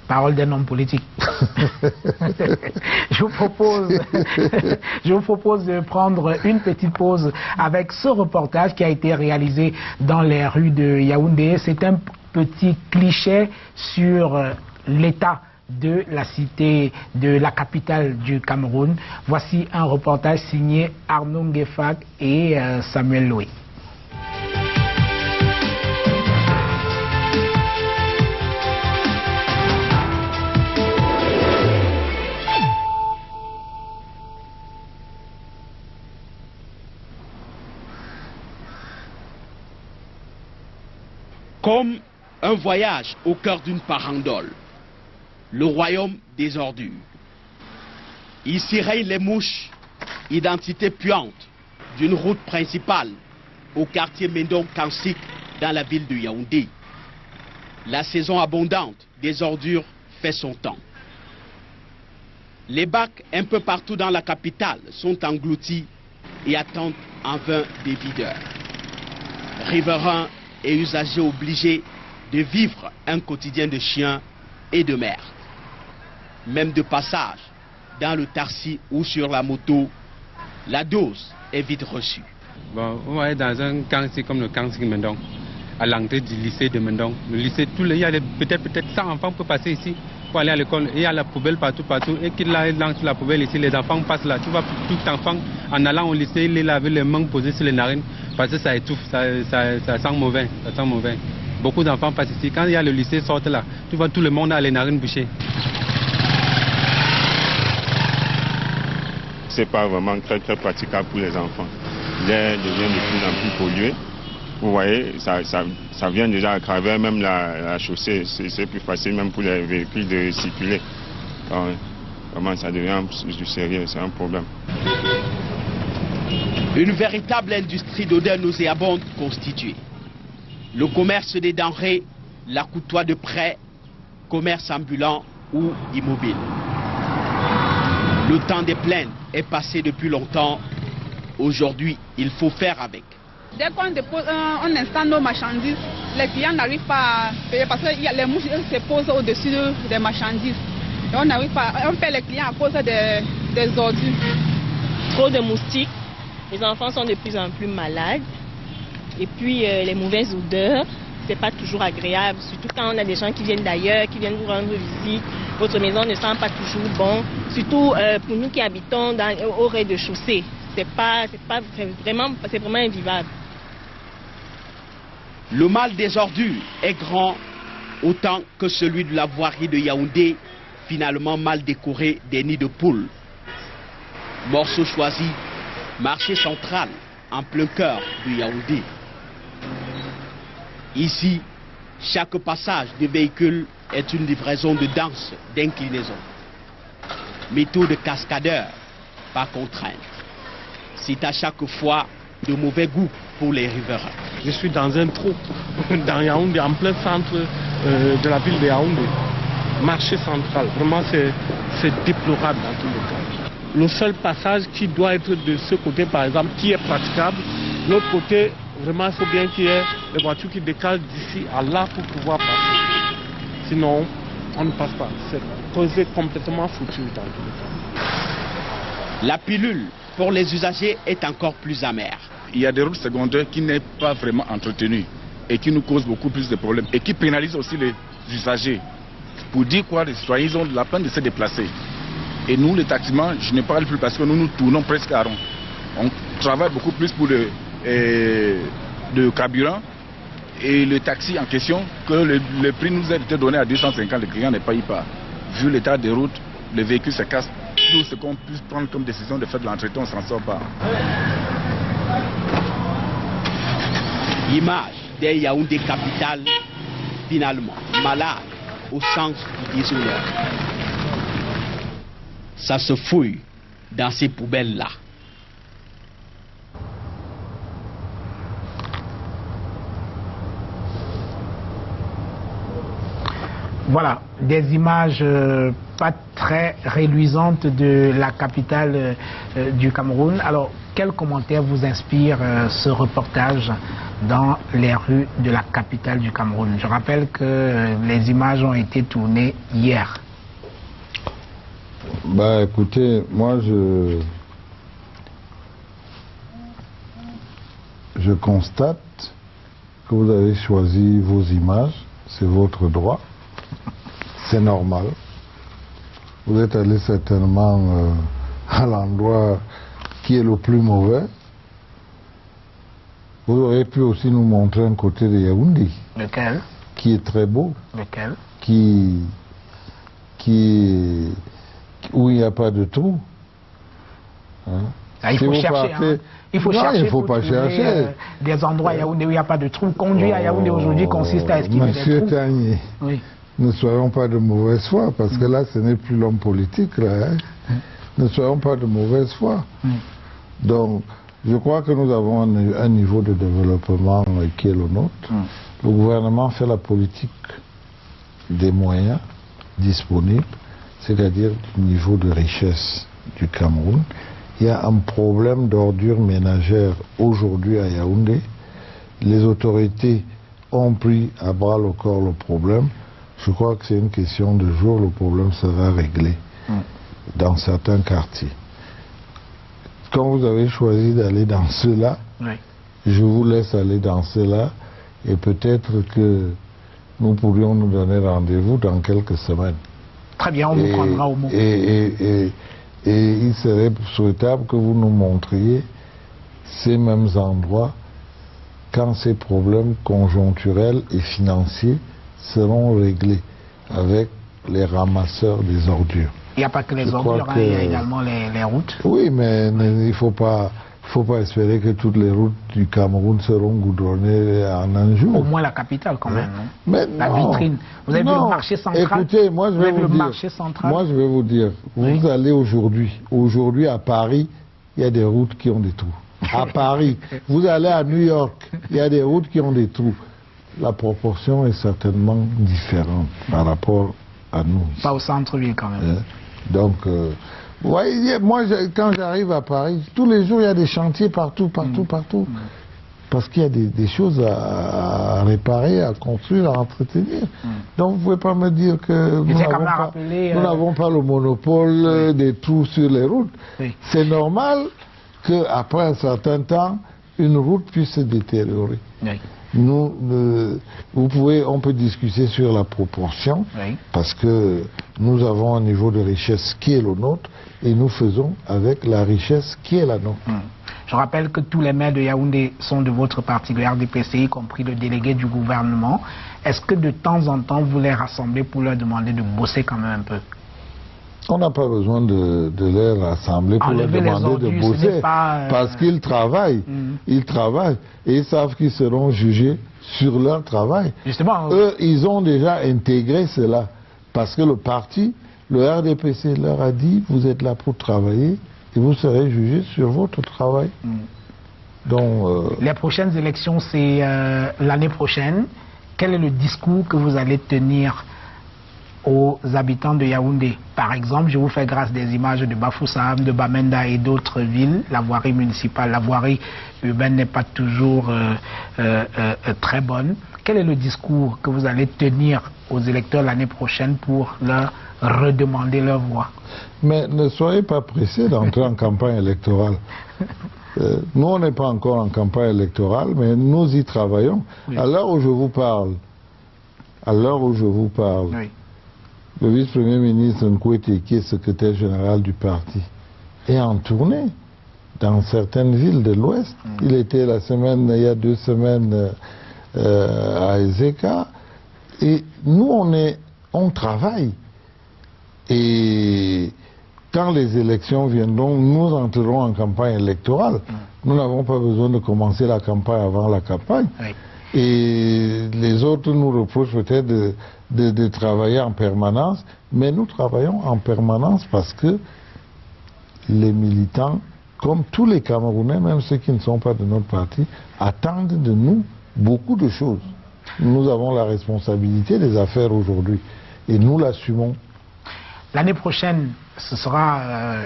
Parole d'un homme politique. Je vous propose de prendre une petite pause avec ce reportage qui a été réalisé dans les rues de Yaoundé. C'est un petit cliché sur l'état de la cité, de la capitale du Cameroun. Voici un reportage signé Arnaud Ngefag et Samuel Louis. Comme un voyage au cœur d'une farandole, le royaume des ordures. Ici règnent les mouches, identité puante d'une route principale au quartier Mendon-Kansik dans la ville de Yaoundé. La saison abondante des ordures fait son temps. Les bacs un peu partout dans la capitale sont engloutis et attendent en vain des videurs. Riverains et usagers obligés de vivre un quotidien de chien et de merde. Même de passage, dans le taxi ou sur la moto, la dose est vite reçue. Bon, vous voyez, dans un quartier comme le quartier Mendon, à l'entrée du lycée de Mendon, le lycée, il y a peut-être 100 enfants pour passer ici, pour aller à l'école. Il y a la poubelle partout, et qu'il lance la poubelle ici, les enfants passent là. Tu vois, tout enfant, en allant au lycée, il est lavé les mains posées sur les narines, parce que ça étouffe, ça sent mauvais, ça sent mauvais. Beaucoup d'enfants passent ici. Quand il y a le lycée sortent là, tu vois, tout le monde a les narines bouchées. C'est pas vraiment très praticable pour les enfants. L'air devient de plus en plus pollué. Vous voyez, ça vient déjà à travers même la chaussée. C'est plus facile même pour les véhicules de circuler. Donc, vraiment, ça devient du sérieux, c'est un problème. Une véritable industrie d'odeurs nauséabondes constituée. Le commerce des denrées la côtoie de près, commerce ambulant ou immobile. Le temps des plaintes est passé depuis longtemps. Aujourd'hui, il faut faire avec. Dès qu'on dépose, on installe nos marchandises, les clients n'arrivent pas à payer parce que les mouches se posent au-dessus des marchandises. Et on n'arrive pas, on paie les clients à cause des ordures. Trop de moustiques, les enfants sont de plus en plus malades. Et puis les mauvaises odeurs, c'est pas toujours agréable, surtout quand on a des gens qui viennent d'ailleurs, qui viennent vous rendre visite. Votre maison ne sent pas toujours bon, surtout pour nous qui habitons au rez-de-chaussée. C'est vraiment invivable. Le mal des ordures est grand autant que celui de la voirie de Yaoundé, finalement mal décoré des nids de poules. Morceau choisi, marché central, en plein cœur de Yaoundé. Ici, chaque passage de véhicule est une livraison de danse, d'inclinaison. Méthode de cascadeur, par contrainte. C'est à chaque fois de mauvais goût pour les riverains. Je suis dans un trou, dans Yaoundé, en plein centre de la ville de Yaoundé. Marché central, vraiment c'est déplorable dans tous les cas. Le seul passage qui doit être de ce côté, par exemple, qui est praticable, l'autre côté, vraiment il faut bien qu'il y ait des voitures qui décalent d'ici à là pour pouvoir passer. Sinon, on ne passe pas. C'est causé complètement foutu dans tous les cas. La pilule pour les usagers est encore plus amère. Il y a des routes secondaires qui n'est pas vraiment entretenues et qui nous causent beaucoup plus de problèmes et qui pénalisent aussi les usagers. Pour dire quoi, les citoyens ils ont la peine de se déplacer. Et nous, les taximans, je ne parle plus parce que nous nous tournons presque à rond. On travaille beaucoup plus pour le carburant et le taxi en question, que le prix nous a été donné à 250, le client n'est pas y part. Vu l'état des routes, les véhicules se cassent. Tout ce qu'on puisse prendre comme décision de faire de l'entretien, on ne s'en sort pas. Image des Yaoundé capitale, finalement malade au sens du déshonneur. Ça se fouille dans ces poubelles-là. Voilà, des images pas très réluisantes de la capitale du Cameroun. Alors, quel commentaire vous inspire ce reportage dans les rues de la capitale du Cameroun? Je rappelle que les images ont été tournées hier. Bah écoutez, moi je constate que vous avez choisi vos images, c'est votre droit. C'est normal. Vous êtes allé certainement à l'endroit qui est le plus mauvais. Vous auriez pu aussi nous montrer un côté de Yaoundé. Lequel? Qui est très beau. Lequel? Où il n'y a pas de trou. Hein? Ah, il faut chercher. Partez... Hein. Il faut non, chercher. Il ne faut pas chercher. Des endroits à Yaoundé où il n'y a pas de trou. Conduire à Yaoundé aujourd'hui consiste à esquiver des trous. Monsieur Tagné, oui. Ne soyons pas de mauvaise foi, parce que là, ce n'est plus l'homme politique. Là, hein. Ne soyons pas de mauvaise foi. Donc, je crois que nous avons un niveau de développement qui est le nôtre. Le gouvernement fait la politique des moyens disponibles, c'est-à-dire du niveau de richesse du Cameroun. Il y a un problème d'ordure ménagère aujourd'hui à Yaoundé. Les autorités ont pris à bras le corps le problème. Je crois que c'est une question de jour, le problème sera réglé dans certains quartiers. Quand vous avez choisi d'aller dans cela, je vous laisse aller dans cela et peut-être que nous pourrions nous donner rendez-vous dans quelques semaines. Très bien, on vous prendra au mot. Et il serait souhaitable que vous nous montriez ces mêmes endroits quand ces problèmes conjoncturels et financiers seront réglés avec les ramasseurs des ordures. Il n'y a pas que les ordures, hein, il y a également les routes. Oui, mais il ne faut pas espérer que toutes les routes du Cameroun seront goudronnées en un jour. Au moins la capitale quand même. Non? Mais la vitrine. Vous avez vu le marché central? Écoutez, moi je vais vous dire, vous allez aujourd'hui à Paris, il y a des routes qui ont des trous. À Paris, vous allez à New York, il y a des routes qui ont des trous. La proportion est certainement différente par rapport à nous. Pas au centre-ville quand même. Donc, vous voyez, moi quand j'arrive à Paris, tous les jours il y a des chantiers partout. Parce qu'il y a des choses à réparer, à construire, à entretenir. Donc vous ne pouvez pas me dire que nous n'avons pas le monopole des trous sur les routes. C'est normal qu'après un certain temps, une route puisse se détériorer. On peut discuter sur la proportion, parce que nous avons un niveau de richesse qui est le nôtre, et nous faisons avec la richesse qui est la nôtre. Je rappelle que tous les maires de Yaoundé sont de votre parti, le RDPC, y compris le délégué du gouvernement. Est-ce que de temps en temps, vous les rassemblez pour leur demander de bosser quand même un peu? On n'a pas besoin de les rassembler pour leur demander de bosser, parce qu'ils travaillent. Ils travaillent et ils savent qu'ils seront jugés sur leur travail. Justement, eux, ils ont déjà intégré cela, parce que le parti, le RDPC leur a dit, vous êtes là pour travailler et vous serez jugés sur votre travail. Donc, les prochaines élections, c'est l'année prochaine. Quel est le discours que vous allez tenir aux habitants de Yaoundé? Par exemple, je vous fais grâce des images de Bafoussam, de Bamenda et d'autres villes. La voirie municipale, la voirie urbaine n'est pas toujours très bonne. Quel est le discours que vous allez tenir aux électeurs l'année prochaine pour leur redemander leur voix? Mais ne soyez pas pressés d'entrer en campagne électorale. Nous, on n'est pas encore en campagne électorale, mais nous y travaillons. À l'heure où je vous parle, le vice-premier ministre Nkwete, qui est secrétaire général du parti, est en tournée dans certaines villes de l'Ouest. Il était il y a 2 semaines à Ezeka. Et nous, on travaille. Et quand les élections viendront, nous entrerons en campagne électorale. Nous n'avons pas besoin de commencer la campagne avant la campagne. Et les autres nous reprochent peut-être de travailler en permanence, mais nous travaillons en permanence parce que les militants, comme tous les Camerounais, même ceux qui ne sont pas de notre parti, attendent de nous beaucoup de choses. Nous avons la responsabilité des affaires aujourd'hui. Et nous l'assumons. L'année prochaine, ce sera,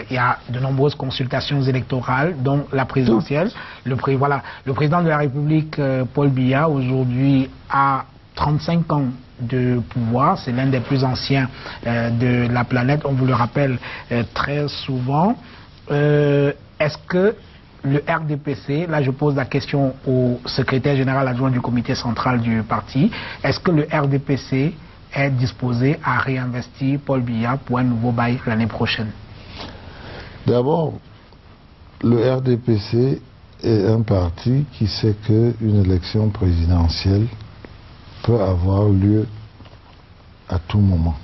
il y a de nombreuses consultations électorales, dont la présidentielle. Le président de la République, Paul Biya, aujourd'hui a 35 ans de pouvoir. C'est l'un des plus anciens de la planète, on vous le rappelle très souvent. Est-ce que le RDPC, là je pose la question au secrétaire général adjoint du comité central du parti, est-ce que le RDPC est disposé à réinvestir Paul Biya pour un nouveau bail l'année prochaine? D'abord, le RDPC est un parti qui sait qu'une élection présidentielle peut avoir lieu à tout moment.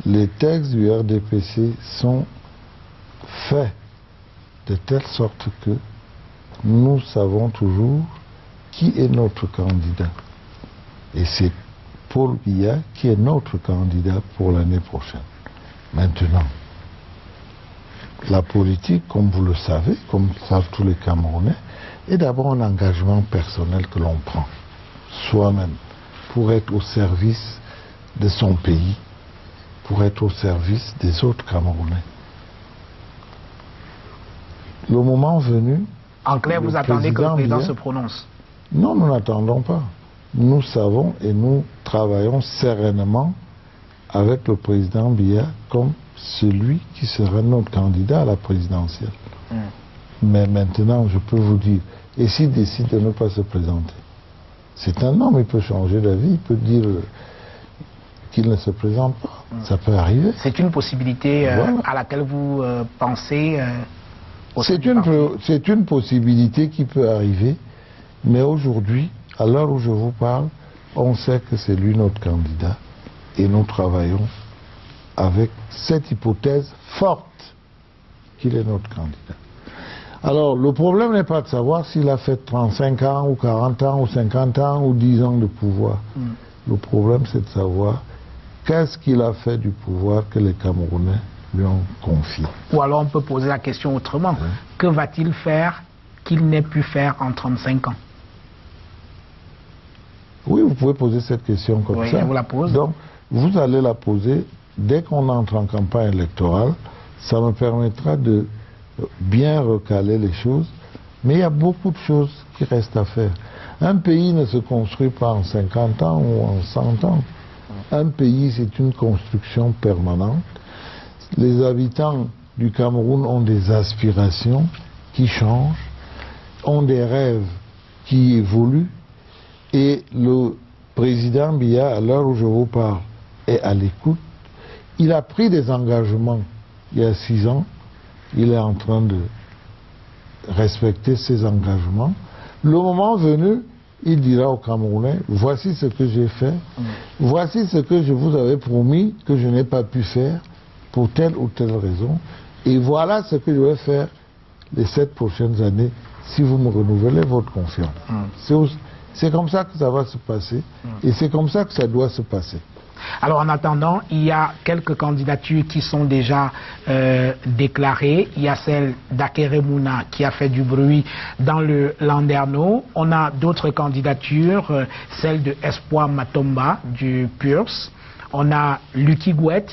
Les textes du RDPC sont faits de telle sorte que nous savons toujours qui est notre candidat. Et c'est Paul Biya qui est notre candidat pour l'année prochaine. Maintenant, la politique, comme vous le savez, comme le savent tous les Camerounais, est d'abord un engagement personnel que l'on prend, soi-même, pour être au service de son pays, pour être au service des autres Camerounais. Le moment venu... En clair, vous attendez que le président se prononce? Non, nous n'attendons pas. Nous savons et nous travaillons sereinement avec le président Biya comme celui qui sera notre candidat à la présidentielle. Mais maintenant, je peux vous dire, et s'il décide de ne pas se présenter, c'est un homme, il peut changer d'avis, il peut dire qu'il ne se présente pas. Ça peut arriver. C'est une possibilité à laquelle vous pensez c'est une possibilité qui peut arriver, mais aujourd'hui, à l'heure où je vous parle, on sait que c'est lui notre candidat et nous travaillons avec cette hypothèse forte qu'il est notre candidat. Alors, le problème n'est pas de savoir s'il a fait 35 ans ou 40 ans ou 50 ans ou 10 ans de pouvoir. Le problème, c'est de savoir qu'est-ce qu'il a fait du pouvoir que les Camerounais lui ont confié. Ou alors on peut poser la question autrement. Que va-t-il faire qu'il n'ait pu faire en 35 ans? Oui, vous pouvez poser cette question comme ça. Je vous la pose. Donc, vous allez la poser dès qu'on entre en campagne électorale. Ça me permettra de bien recaler les choses. Mais il y a beaucoup de choses qui restent à faire. Un pays ne se construit pas en 50 ans ou en 100 ans. Un pays, c'est une construction permanente. Les habitants du Cameroun ont des aspirations qui changent, ont des rêves qui évoluent. Et le président Biya, à l'heure où je vous parle, est à l'écoute. Il a pris des engagements il y a 6 ans. Il est en train de respecter ses engagements. Le moment venu, il dira aux Camerounais, voici ce que j'ai fait, voici ce que je vous avais promis que je n'ai pas pu faire pour telle ou telle raison, et voilà ce que je vais faire les 7 prochaines années si vous me renouvelez votre confiance. C'est comme ça que ça va se passer, et c'est comme ça que ça doit se passer. Alors en attendant, il y a quelques candidatures qui sont déjà déclarées. Il y a celle d'Akere Mouna qui a fait du bruit dans le Landerneau. On a d'autres candidatures, celle de Espoir Matomba du PURS. On a Lucky Gouet,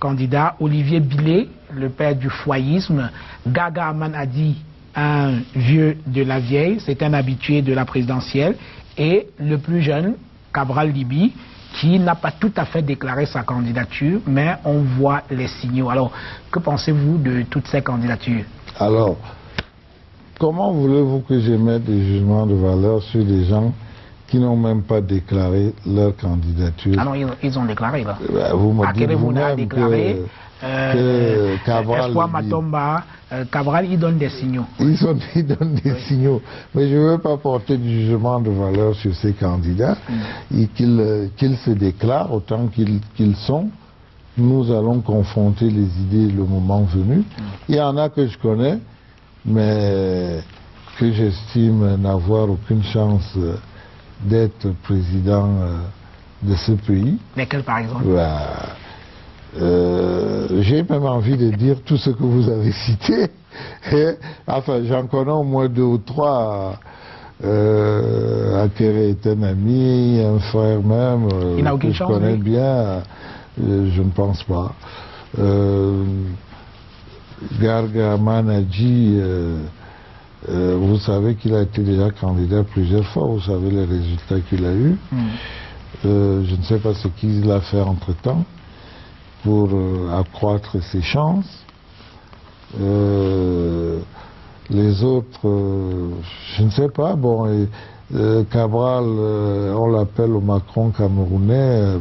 candidat, Olivier Billet, le père du foyisme, Gaga Amanadi, un vieux de la vieille, c'est un habitué de la présidentielle, et le plus jeune, Cabral Libi, qui n'a pas tout à fait déclaré sa candidature, mais on voit les signaux. Alors, que pensez-vous de toutes ces candidatures? Alors, comment voulez-vous que j'émette des jugements de valeur sur des gens qui n'ont même pas déclaré leur candidature? Ah non, ils ont déclaré, là. Vous me dites vous-même a déclaré, que Cabral... Espoir Matomba, Cabral, il donne des signaux. Ils donnent des signaux. Mais je ne veux pas porter du jugement de valeur sur ces candidats. Et qu'ils se déclarent autant qu'ils sont. Nous allons confronter les idées le moment venu. Il y en a que je connais, mais que j'estime n'avoir aucune chance d'être président de ce pays. Lesquels, par exemple? J'ai même envie de dire tout ce que vous avez cité. Enfin, j'en connais au moins 2 ou 3 Akere est un ami, un frère même, il n'a aucune que je chance, connais lui. bien, je ne pense pas. Garga Manadji, vous savez qu'il a été déjà candidat plusieurs fois, vous savez les résultats qu'il a eus. Je ne sais pas ce qu'il a fait entre-temps pour accroître ses chances. Les autres, je ne sais pas. Bon, Cabral, on l'appelle au Macron camerounais,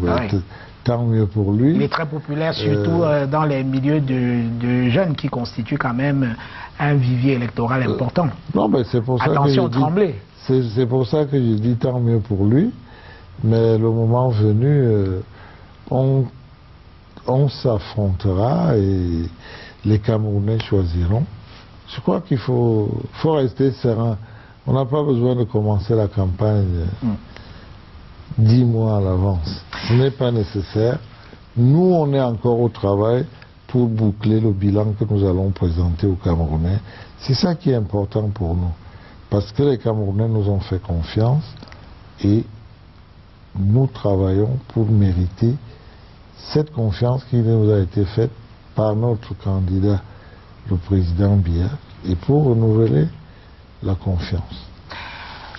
tant mieux pour lui. Il est très populaire, surtout dans les milieux de jeunes qui constituent quand même un vivier électoral important. Non, mais c'est pour ça attention, que tremblez. C'est pour ça que je dis tant mieux pour lui. Mais le moment venu, on s'affrontera et les Camerounais choisiront. Je crois qu'il faut rester serein. On n'a pas besoin de commencer la campagne 10 mois à l'avance. Ce n'est pas nécessaire. Nous, on est encore au travail pour boucler le bilan que nous allons présenter aux Camerounais. C'est ça qui est important pour nous. Parce que les Camerounais nous ont fait confiance et nous travaillons pour mériter cette confiance qui nous a été faite par notre candidat, le président Biya, et pour renouveler la confiance.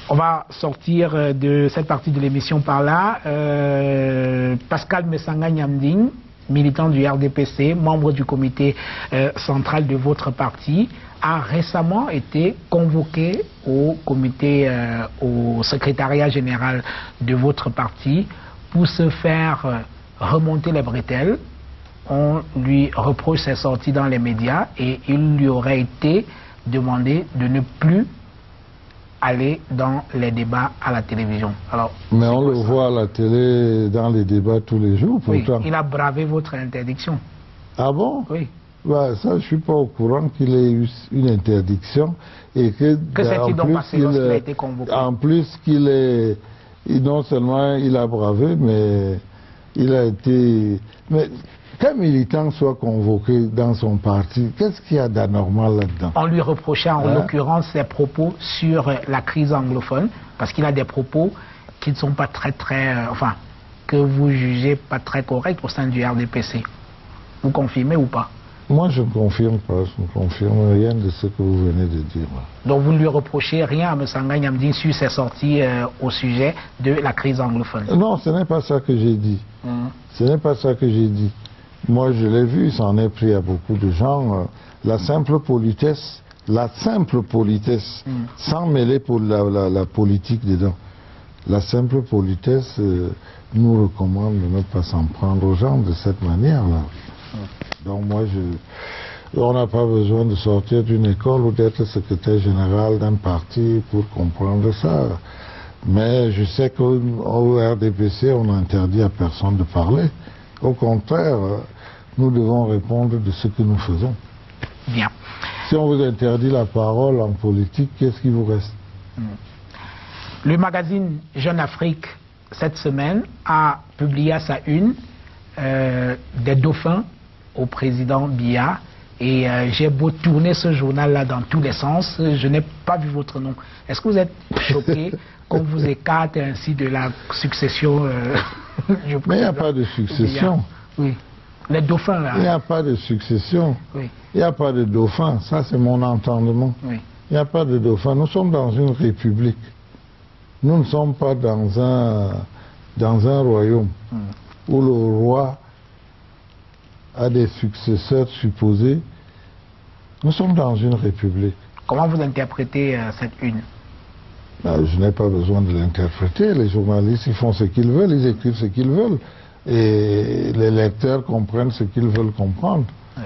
On va sortir de cette partie de l'émission par là. Pascal Messanga Nyamding, militant du RDPC, membre du comité central de votre parti, a récemment été convoqué au comité, au secrétariat général de votre parti pour se faire remonter les bretelles. On lui reproche ses sorties dans les médias et il lui aurait été demandé de ne plus aller dans les débats à la télévision. Alors, mais on le voit à la télé dans les débats tous les jours, pourtant. Oui, il a bravé votre interdiction. Ah bon? Oui. Bah, ça, je ne suis pas au courant qu'il ait eu une interdiction et que s'est-il donc passé lorsqu'il a été convoqué? En plus qu'il est, non seulement il a bravé, mais il a été... Mais qu'un militant soit convoqué dans son parti, qu'est-ce qu'il y a d'anormal là-dedans? On lui reprochait en l'occurrence ses propos sur la crise anglophone, parce qu'il a des propos qui ne sont pas enfin, que vous jugez pas très corrects au sein du RDPC. Vous confirmez ou pas? Moi, je ne confirme pas, je ne confirme rien de ce que vous venez de dire. Donc vous ne lui reprochez rien à Messanga Nyamding sur ses sorties au sujet de la crise anglophone? Non, ce n'est pas ça que j'ai dit. Ce n'est pas ça que j'ai dit. Moi, je l'ai vu, ça en est pris à beaucoup de gens. La simple politesse, sans mêler pour la politique dedans. La simple politesse nous recommande de ne pas s'en prendre aux gens de cette manière-là. Donc moi, on n'a pas besoin de sortir d'une école ou d'être secrétaire général d'un parti pour comprendre ça. Mais je sais qu'au RDPC, on interdit à personne de parler. Au contraire, nous devons répondre de ce que nous faisons. Bien. Si on vous interdit la parole en politique, qu'est-ce qui vous reste? Le magazine Jeune Afrique, cette semaine, a publié à sa une des dauphins au président Biya. Et j'ai beau tourner ce journal-là dans tous les sens, je n'ai pas vu votre nom. Est-ce que vous êtes choqué qu'on vous écarte ainsi de la succession du président? Mais il n'y a pas de succession. Biya. Oui. Les dauphins, là. Il n'y a pas de succession. Oui. Il n'y a pas de dauphin. Ça, c'est mon entendement. Oui. Il n'y a pas de dauphin. Nous sommes dans une république. Nous ne sommes pas dans un royaume où le roi a des successeurs supposés. Nous sommes dans une république. Comment vous interprétez cette une? Je n'ai pas besoin de l'interpréter. Les journalistes, ils font ce qu'ils veulent, ils écrivent ce qu'ils veulent. Et les lecteurs comprennent ce qu'ils veulent comprendre. Oui.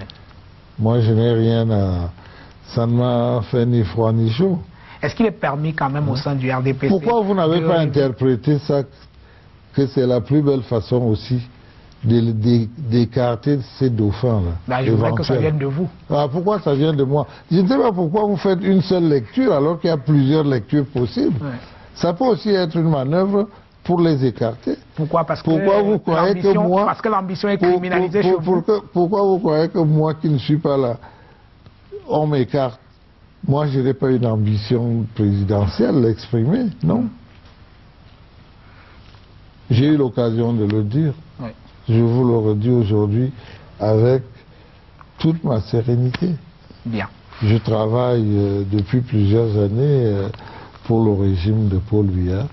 Moi, je n'ai rien à... Ça ne m'a fait ni froid ni chaud. Est-ce qu'il est permis quand même au sein du RDPC? Pourquoi vous n'avez pas interprété ça, que c'est la plus belle façon aussi d'écarter ces dauphins-là? Je voudrais que ça vienne de vous. Pourquoi ça vient de moi? Je ne sais pas pourquoi vous faites une seule lecture alors qu'il y a plusieurs lectures possibles. Oui. Ça peut aussi être une manœuvre pour les écarter. Pourquoi? Parce que vous croyez que moi... Parce que l'ambition est criminalisée chez vous. Pourquoi vous croyez que moi qui ne suis pas là, on m'écarte? Moi, je n'ai pas une ambition présidentielle exprimée, non. J'ai eu l'occasion de le dire. Oui. Je vous le redis aujourd'hui avec toute ma sérénité. Bien. Je travaille depuis plusieurs années pour le régime de Paul Biya.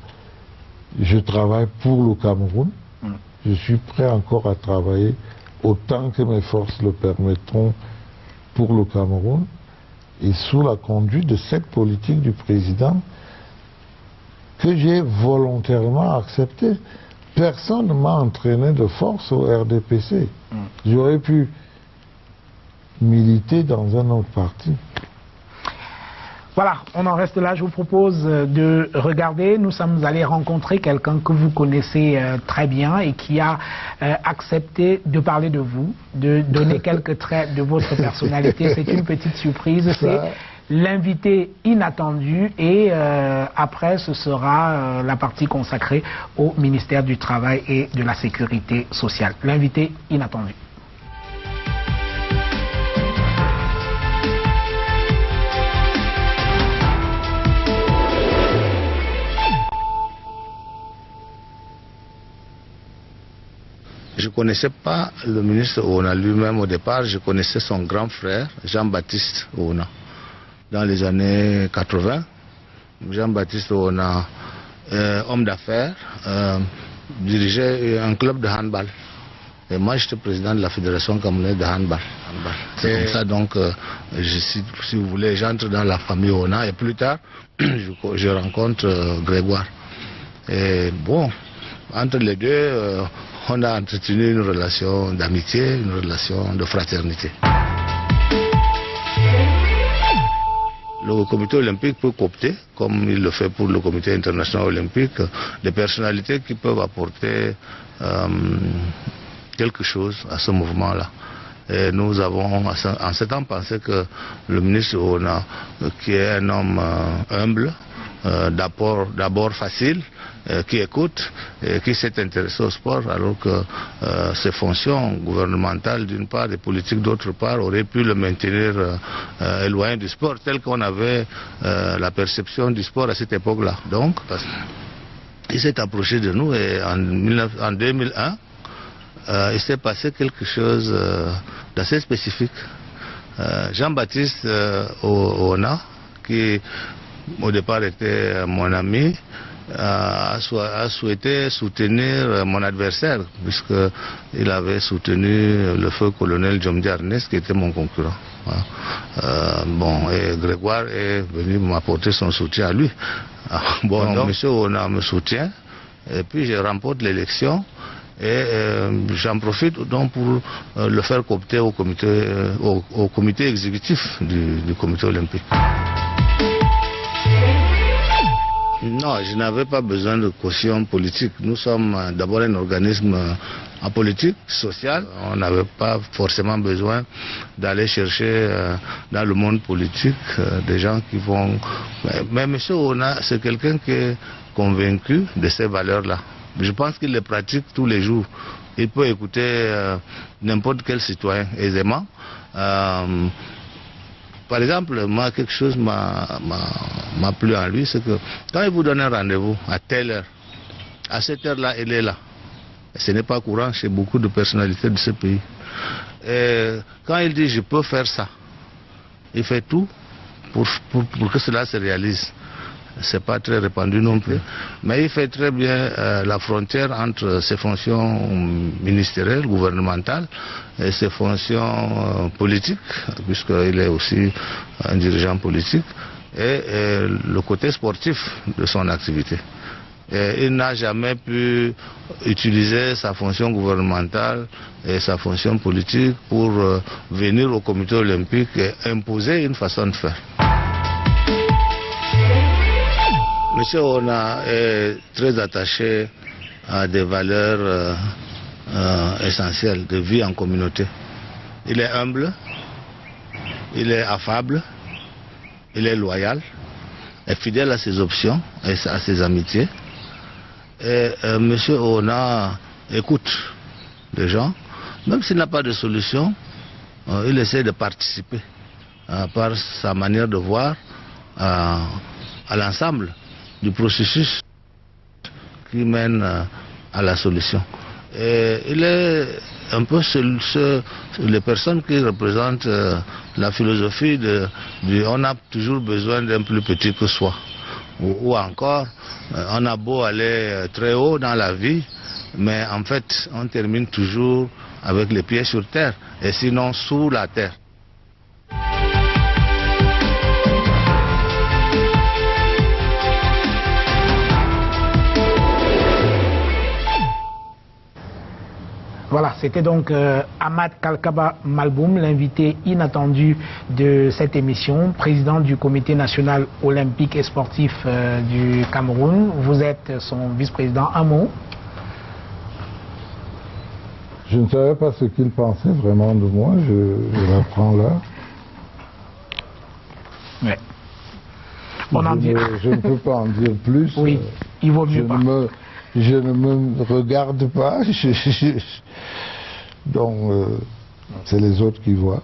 Je travaille pour le Cameroun. Je suis prêt encore à travailler autant que mes forces le permettront pour le Cameroun. Et sous la conduite de cette politique du président que j'ai volontairement acceptée. Personne ne m'a entraîné de force au RDPC. J'aurais pu militer dans un autre parti. Voilà, on en reste là. Je vous propose de regarder. Nous sommes allés rencontrer quelqu'un que vous connaissez très bien et qui a accepté de parler de vous, de donner quelques traits de votre personnalité. C'est une petite surprise. C'est l'invité inattendu et après ce sera la partie consacrée au ministère du Travail et de la Sécurité sociale. L'invité inattendu. Je ne connaissais pas le ministre Ouna lui-même au départ, je connaissais son grand frère, Jean-Baptiste Ouna. Dans les années 80, Jean-Baptiste Ouna, homme d'affaires, dirigeait un club de handball. Et moi, j'étais président de la Fédération camerounaise de handball. C'est comme ça, donc, si vous voulez, j'entre dans la famille Ouna et plus tard, je rencontre Grégoire. Et bon, entre les deux, on a entretenu une relation d'amitié, une relation de fraternité. Le comité olympique peut coopter, comme il le fait pour le comité international olympique, des personnalités qui peuvent apporter quelque chose à ce mouvement-là. Et nous avons en ce temps pensé que le ministre Ouna, qui est un homme humble, d'abord facile, qui écoute et qui s'est intéressé au sport, alors que ses fonctions gouvernementales d'une part et politiques d'autre part auraient pu le maintenir éloigné du sport, tel qu'on avait la perception du sport à cette époque-là. Donc, il s'est approché de nous et en 2001, il s'est passé quelque chose d'assez spécifique. Jean-Baptiste Ouna, qui au départ était mon ami, a souhaité soutenir mon adversaire, puisqu'il avait soutenu le feu colonel Djomdi Arnès, qui était mon concurrent. Bon, et Grégoire est venu m'apporter son soutien à lui. Bon, donc, monsieur Ouna me soutient, et puis je remporte l'élection. Et j'en profite donc pour le faire coopter au comité exécutif du comité olympique. Non, je n'avais pas besoin de caution politique. Nous sommes d'abord un organisme apolitique, social. On n'avait pas forcément besoin d'aller chercher dans le monde politique des gens qui vont... Mais M. Ouna, c'est quelqu'un qui est convaincu de ces valeurs-là. Je pense qu'il les pratique tous les jours. Il peut écouter n'importe quel citoyen aisément. Par exemple, moi, quelque chose m'a plu en lui, c'est que quand il vous donne un rendez-vous à telle heure, à cette heure-là, il est là. Ce n'est pas courant chez beaucoup de personnalités de ce pays. Et quand il dit « je peux faire ça », il fait tout pour que cela se réalise. Ce n'est pas très répandu non plus. Mais il fait très bien la frontière entre ses fonctions ministérielles, gouvernementales, et ses fonctions politiques, puisqu'il est aussi un dirigeant politique, et le côté sportif de son activité. Et il n'a jamais pu utiliser sa fonction gouvernementale et sa fonction politique pour venir au comité olympique et imposer une façon de faire. Monsieur Ouna est très attaché à des valeurs essentielles de vie en communauté. Il est humble, il est affable, il est loyal, est fidèle à ses options et à ses amitiés. Et Monsieur Ouna écoute les gens, même s'il n'a pas de solution, il essaie de participer par sa manière de voir à l'ensemble du processus qui mène à la solution. Et il est un peu les personnes qui représentent la philosophie du on a toujours besoin d'un plus petit que soi. Ou encore, on a beau aller très haut dans la vie, mais en fait, on termine toujours avec les pieds sur terre, et sinon sous la terre. Voilà, c'était donc Ahmad Kalkaba Malboum, l'invité inattendu de cette émission, président du Comité national olympique et sportif du Cameroun. Vous êtes son vice-président. Un mot? Je ne savais pas ce qu'il pensait vraiment de moi, je l'apprends là. Ouais. Je ne peux pas en dire plus. Oui, il vaut mieux pas. Je ne me regarde pas, donc c'est les autres qui voient.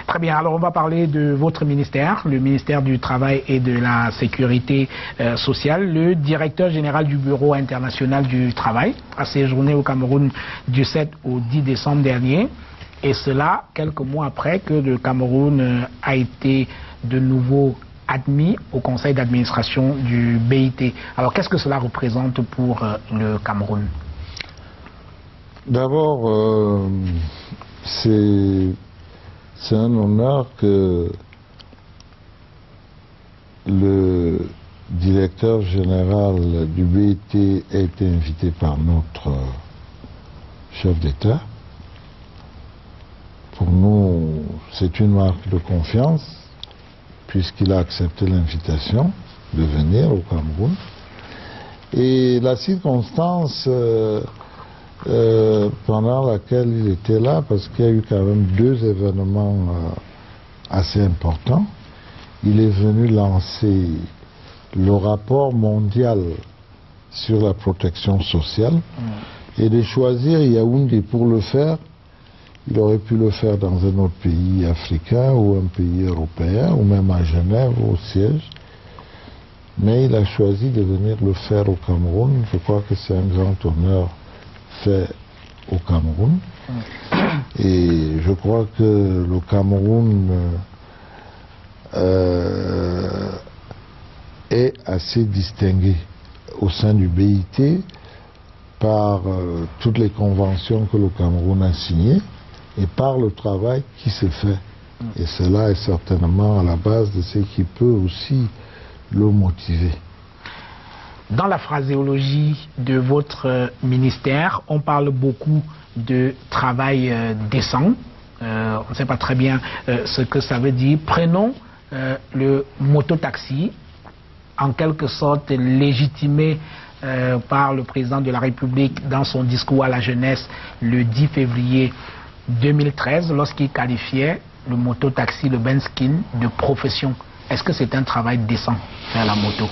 Très bien, alors on va parler de votre ministère, le ministère du Travail et de la Sécurité sociale. Le directeur général du Bureau international du travail a séjourné au Cameroun du 7 au 10 décembre dernier, et cela quelques mois après que le Cameroun a été de nouveau admis au conseil d'administration du BIT. Alors qu'est-ce que cela représente pour le Cameroun? D'abord, c'est un honneur que le directeur général du BIT ait été invité par notre chef d'État. Pour nous, c'est une marque de confiance, puisqu'il a accepté l'invitation de venir au Cameroun. Et la circonstance pendant laquelle il était là, parce qu'il y a eu quand même deux événements assez importants, il est venu lancer le rapport mondial sur la protection sociale et de choisir Yaoundé pour le faire. Il aurait pu le faire dans un autre pays africain ou un pays européen ou même à Genève au siège. Mais il a choisi de venir le faire au Cameroun. Je crois que c'est un grand honneur fait au Cameroun. Et je crois que le Cameroun est assez distingué au sein du BIT par toutes les conventions que le Cameroun a signées et par le travail qui se fait. Et cela est certainement à la base de ce qui peut aussi le motiver. Dans la phraséologie de votre ministère, on parle beaucoup de travail décent. On ne sait pas très bien ce que ça veut dire. Prenons le mototaxi, en quelque sorte légitimé par le président de la République dans son discours à la jeunesse le 10 février 2013, lorsqu'il qualifiait le mototaxi, le Benskin, de profession. Est-ce que c'est un travail décent, faire la moto?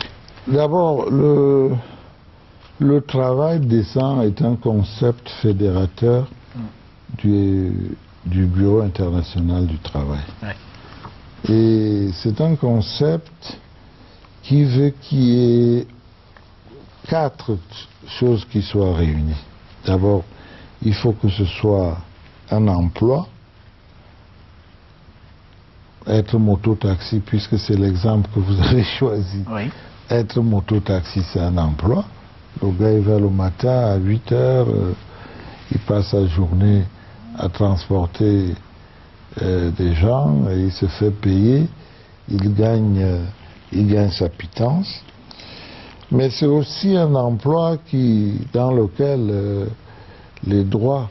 D'abord, le travail décent est un concept fédérateur du Bureau international du travail. Ouais. Et c'est un concept qui veut qu'il y ait 4 choses qui soient réunies. D'abord, il faut que ce soit un emploi. Être mototaxi, puisque c'est l'exemple que vous avez choisi. Oui. Être mototaxi, c'est un emploi. Le gars, il va le matin à 8 heures, il passe sa journée à transporter des gens et il se fait payer. Il gagne sa pitance. Mais c'est aussi un emploi dans lequel les droits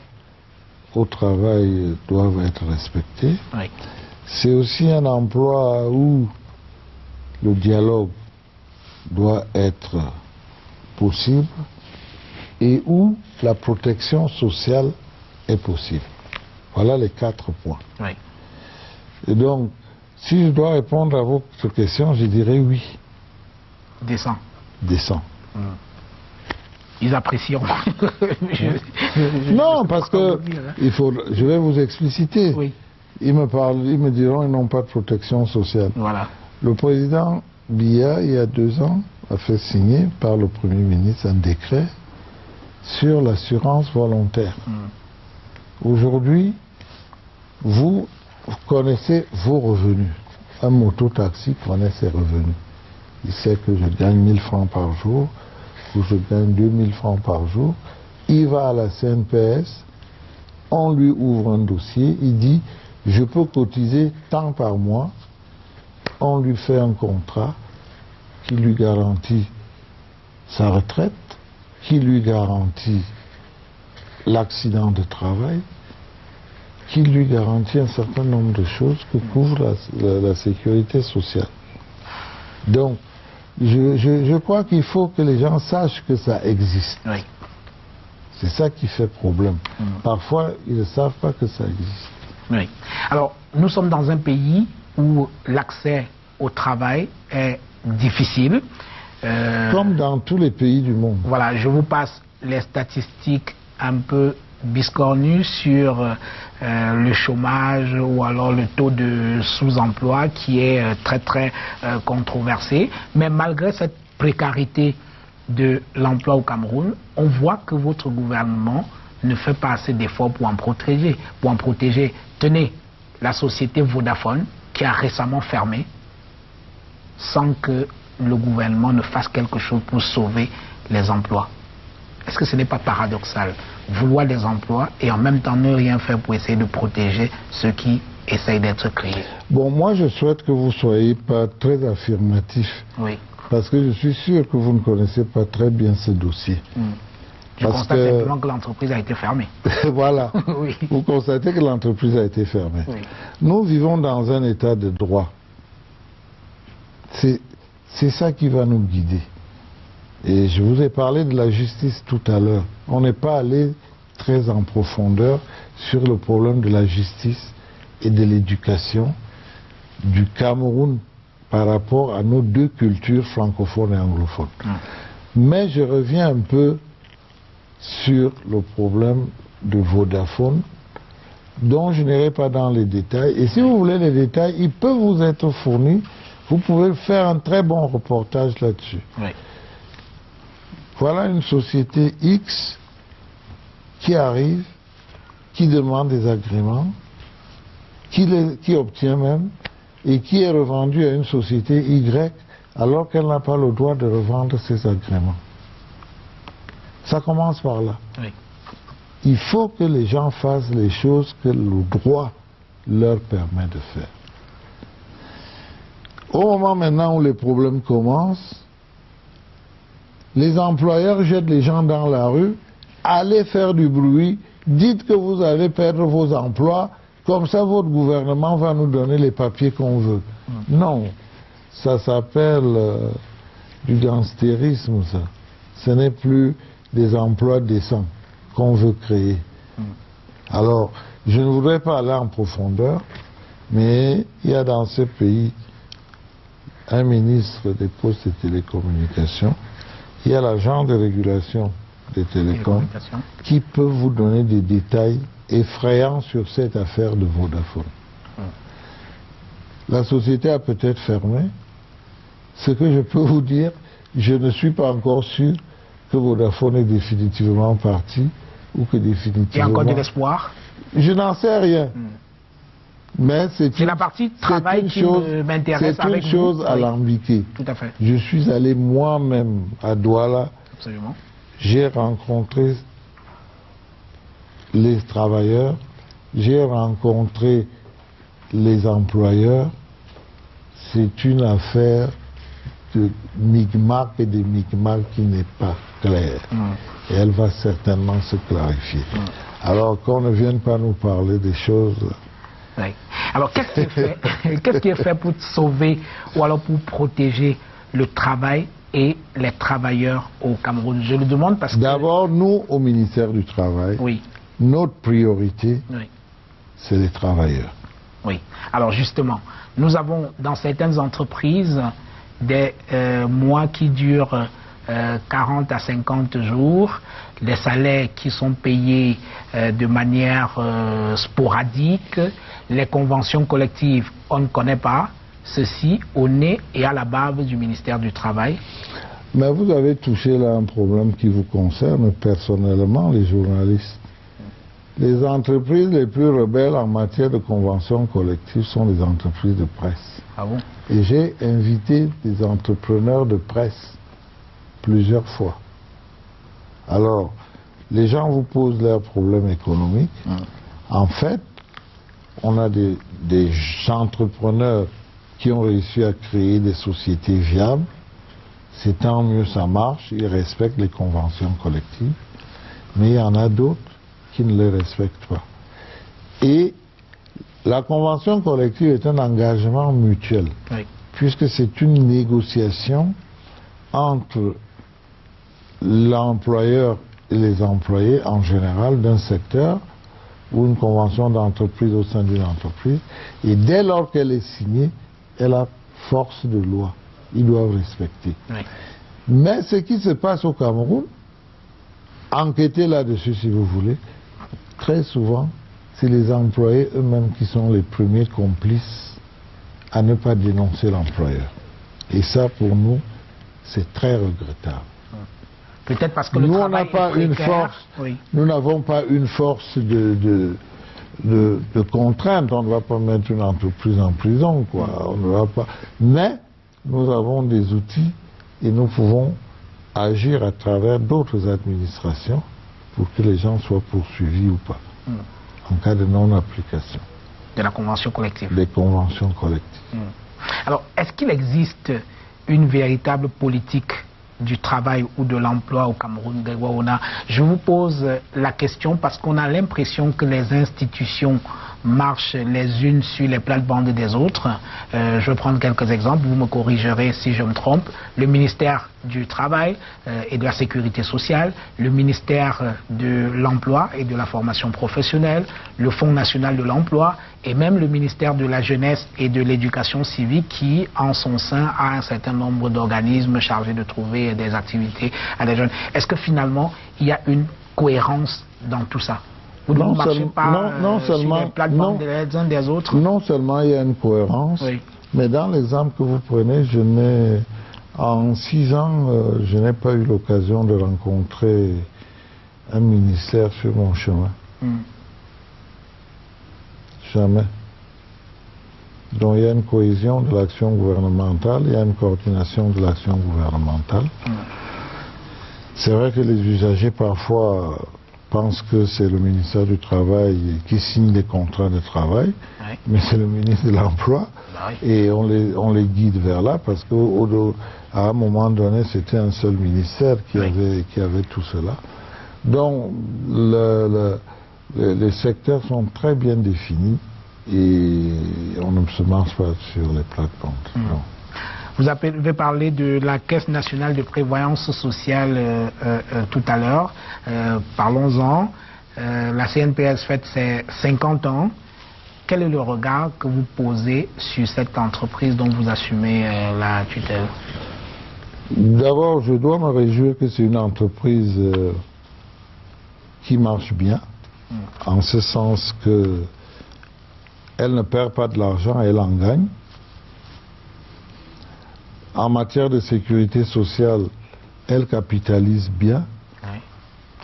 au travail doivent être respectés. Oui. C'est aussi un emploi où le dialogue doit être possible et où la protection sociale est possible. Voilà les 4 points. Oui. Et donc, si je dois répondre à votre question, je dirais oui. Décent. Décent. Ils apprécieront. Non, parce que je vais vous expliciter. Oui. ils me diront qu'ils n'ont pas de protection sociale. Voilà. Le président Biya, il y a 2 ans, a fait signer par le Premier ministre un décret sur l'assurance volontaire. Aujourd'hui, vous connaissez vos revenus. Un moto-taxi connaît ses revenus. Il sait que je gagne 1000 francs par jour ou je gagne 2000 francs par jour. Il va à la CNPS, on lui ouvre un dossier, il dit je peux cotiser tant par mois. On lui fait un contrat qui lui garantit sa retraite, qui lui garantit l'accident de travail, qui lui garantit un certain nombre de choses que couvre la sécurité sociale. Donc, je crois qu'il faut que les gens sachent que ça existe. Oui. C'est ça qui fait problème. Parfois, ils ne savent pas que ça existe. Oui. Alors, nous sommes dans un pays où l'accès au travail est difficile. Comme dans tous les pays du monde. Voilà, je vous passe les statistiques un peu biscornues sur le chômage ou alors le taux de sous-emploi qui est très controversé. Mais malgré cette précarité de l'emploi au Cameroun, on voit que votre gouvernement ne fait pas assez d'efforts pour en protéger. Tenez, la société Vodafone qui a récemment fermé sans que le gouvernement ne fasse quelque chose pour sauver les emplois. Est-ce que ce n'est pas paradoxal, vouloir des emplois et en même temps ne rien faire pour essayer de protéger ceux qui essayent d'être créés? Bon, moi je souhaite que vous ne soyez pas très affirmatif. Oui. Parce que je suis sûr que vous ne connaissez pas très bien ce dossier. Je constate simplement que l'entreprise a été fermée. Voilà. Oui. Vous constatez que l'entreprise a été fermée. Oui. Nous vivons dans un état de droit. C'est ça qui va nous guider. Et je vous ai parlé de la justice tout à l'heure. On n'est pas allé très en profondeur sur le problème de la justice et de l'éducation du Cameroun par rapport à nos 2 cultures francophones et anglophones. Mais je reviens un peu sur le problème de Vodafone, dont je n'irai pas dans les détails. Et si vous voulez les détails, ils peuvent vous être fournis. Vous pouvez faire un très bon reportage là-dessus. Oui. Voilà une société X qui arrive, qui demande des agréments, qui obtient même, et qui est revendue à une société Y alors qu'elle n'a pas le droit de revendre ses agréments. Ça commence par là. Oui. Il faut que les gens fassent les choses que le droit leur permet de faire. Au moment maintenant où les problèmes commencent, les employeurs jettent les gens dans la rue, allez faire du bruit, dites que vous allez perdre vos emplois, comme ça votre gouvernement va nous donner les papiers qu'on veut. Non, ça s'appelle du gangstérisme, ça. Ce n'est plus des emplois décents qu'on veut créer. Alors, je ne voudrais pas aller en profondeur, mais il y a dans ce pays un ministre des Postes et Télécommunications, il y a l'agent de régulation des télécoms qui peut vous donner des détails effrayants sur cette affaire de Vodafone. La société a peut-être fermé. Ce que je peux vous dire, je ne suis pas encore sûr que Vodafone est définitivement parti ou que définitivement... Il y a encore de l'espoir? Je n'en sais rien. Mais c'est la partie travail qui m'intéresse. C'est une chose alambiquée. Tout à fait. Je suis allé moi-même à Douala. Absolument. J'ai rencontré les travailleurs, j'ai rencontré les employeurs. C'est une affaire de micmac et de micmac qui n'est pas claire. Et elle va certainement se clarifier. Alors qu'on ne vienne pas nous parler des choses... Oui. Alors, qu'est-ce qui est fait pour sauver ou alors pour protéger le travail et les travailleurs au Cameroun? Je le demande parce que... D'abord, nous, au ministère du Travail, notre priorité, c'est les travailleurs. Oui. Alors, justement, nous avons dans certaines entreprises des mois qui durent 40 à 50 jours, des salaires qui sont payés de manière sporadique, les conventions collectives, on ne connaît pas, ceci au nez et à la barbe du ministère du Travail. Mais vous avez touché là un problème qui vous concerne personnellement, les journalistes. Les entreprises les plus rebelles en matière de conventions collectives sont les entreprises de presse. Ah bon? Et j'ai invité des entrepreneurs de presse plusieurs fois. Alors, les gens vous posent leurs problèmes économiques. En fait, on a des entrepreneurs qui ont réussi à créer des sociétés viables. C'est tant mieux, ça marche, ils respectent les conventions collectives. Mais il y en a d'autres qui ne les respectent pas. Et la convention collective est un engagement mutuel, oui, puisque c'est une négociation entre l'employeur et les employés en général d'un secteur ou une convention d'entreprise au sein d'une entreprise. Et dès lors qu'elle est signée, elle a force de loi. Ils doivent respecter. Oui. Mais ce qui se passe au Cameroun, enquêtez là-dessus si vous voulez, très souvent, c'est les employés eux-mêmes qui sont les premiers complices à ne pas dénoncer l'employeur. Et ça, pour nous, c'est très regrettable. Peut-être parce que le travail est précaire. Nous n'avons pas une force de contrainte. On ne va pas mettre une entreprise en prison, quoi. On ne va pas. Mais nous avons des outils et nous pouvons agir à travers d'autres administrations pour que les gens soient poursuivis ou pas, en cas de non-application. De la convention collective. Des conventions collectives. Alors, est-ce qu'il existe une véritable politique du travail ou de l'emploi au Cameroun, Grégoire Ona? Je vous pose la question parce qu'on a l'impression que les institutions marchent les unes sur les plates-bandes des autres. Je vais prendre quelques exemples, vous me corrigerez si je me trompe. Le ministère du Travail et de la Sécurité sociale, le ministère de l'Emploi et de la formation professionnelle, le Fonds national de l'emploi et même le ministère de la Jeunesse et de l'Éducation civique qui, en son sein, a un certain nombre d'organismes chargés de trouver des activités à des jeunes. Est-ce que finalement, il y a une cohérence dans tout ça? Vous ne marchez pas sur les plates-bandes des uns des autres? Non seulement il y a une cohérence, oui, mais dans l'exemple que vous prenez, en 6 ans, je n'ai pas eu l'occasion de rencontrer un ministère sur mon chemin. Jamais. Donc il y a une cohésion de l'action gouvernementale, il y a une coordination de l'action gouvernementale. C'est vrai que les usagers parfois pensent que c'est le ministère du Travail qui signe les contrats de travail, oui, mais c'est le ministre de l'Emploi, oui, et on les guide vers là parce qu'à un moment donné c'était un seul ministère qui, oui, avait tout cela. Donc les secteurs sont très bien définis et on ne se marche pas sur les plates-bandes. Vous avez parlé de la Caisse nationale de prévoyance sociale tout à l'heure. Parlons-en. La CNPS fête ses 50 ans. Quel est le regard que vous posez sur cette entreprise dont vous assumez la tutelle? D'abord, je dois me réjouir que c'est une entreprise qui marche bien, en ce sens que elle ne perd pas de l'argent, elle en gagne. En matière de sécurité sociale, elle capitalise bien. Oui.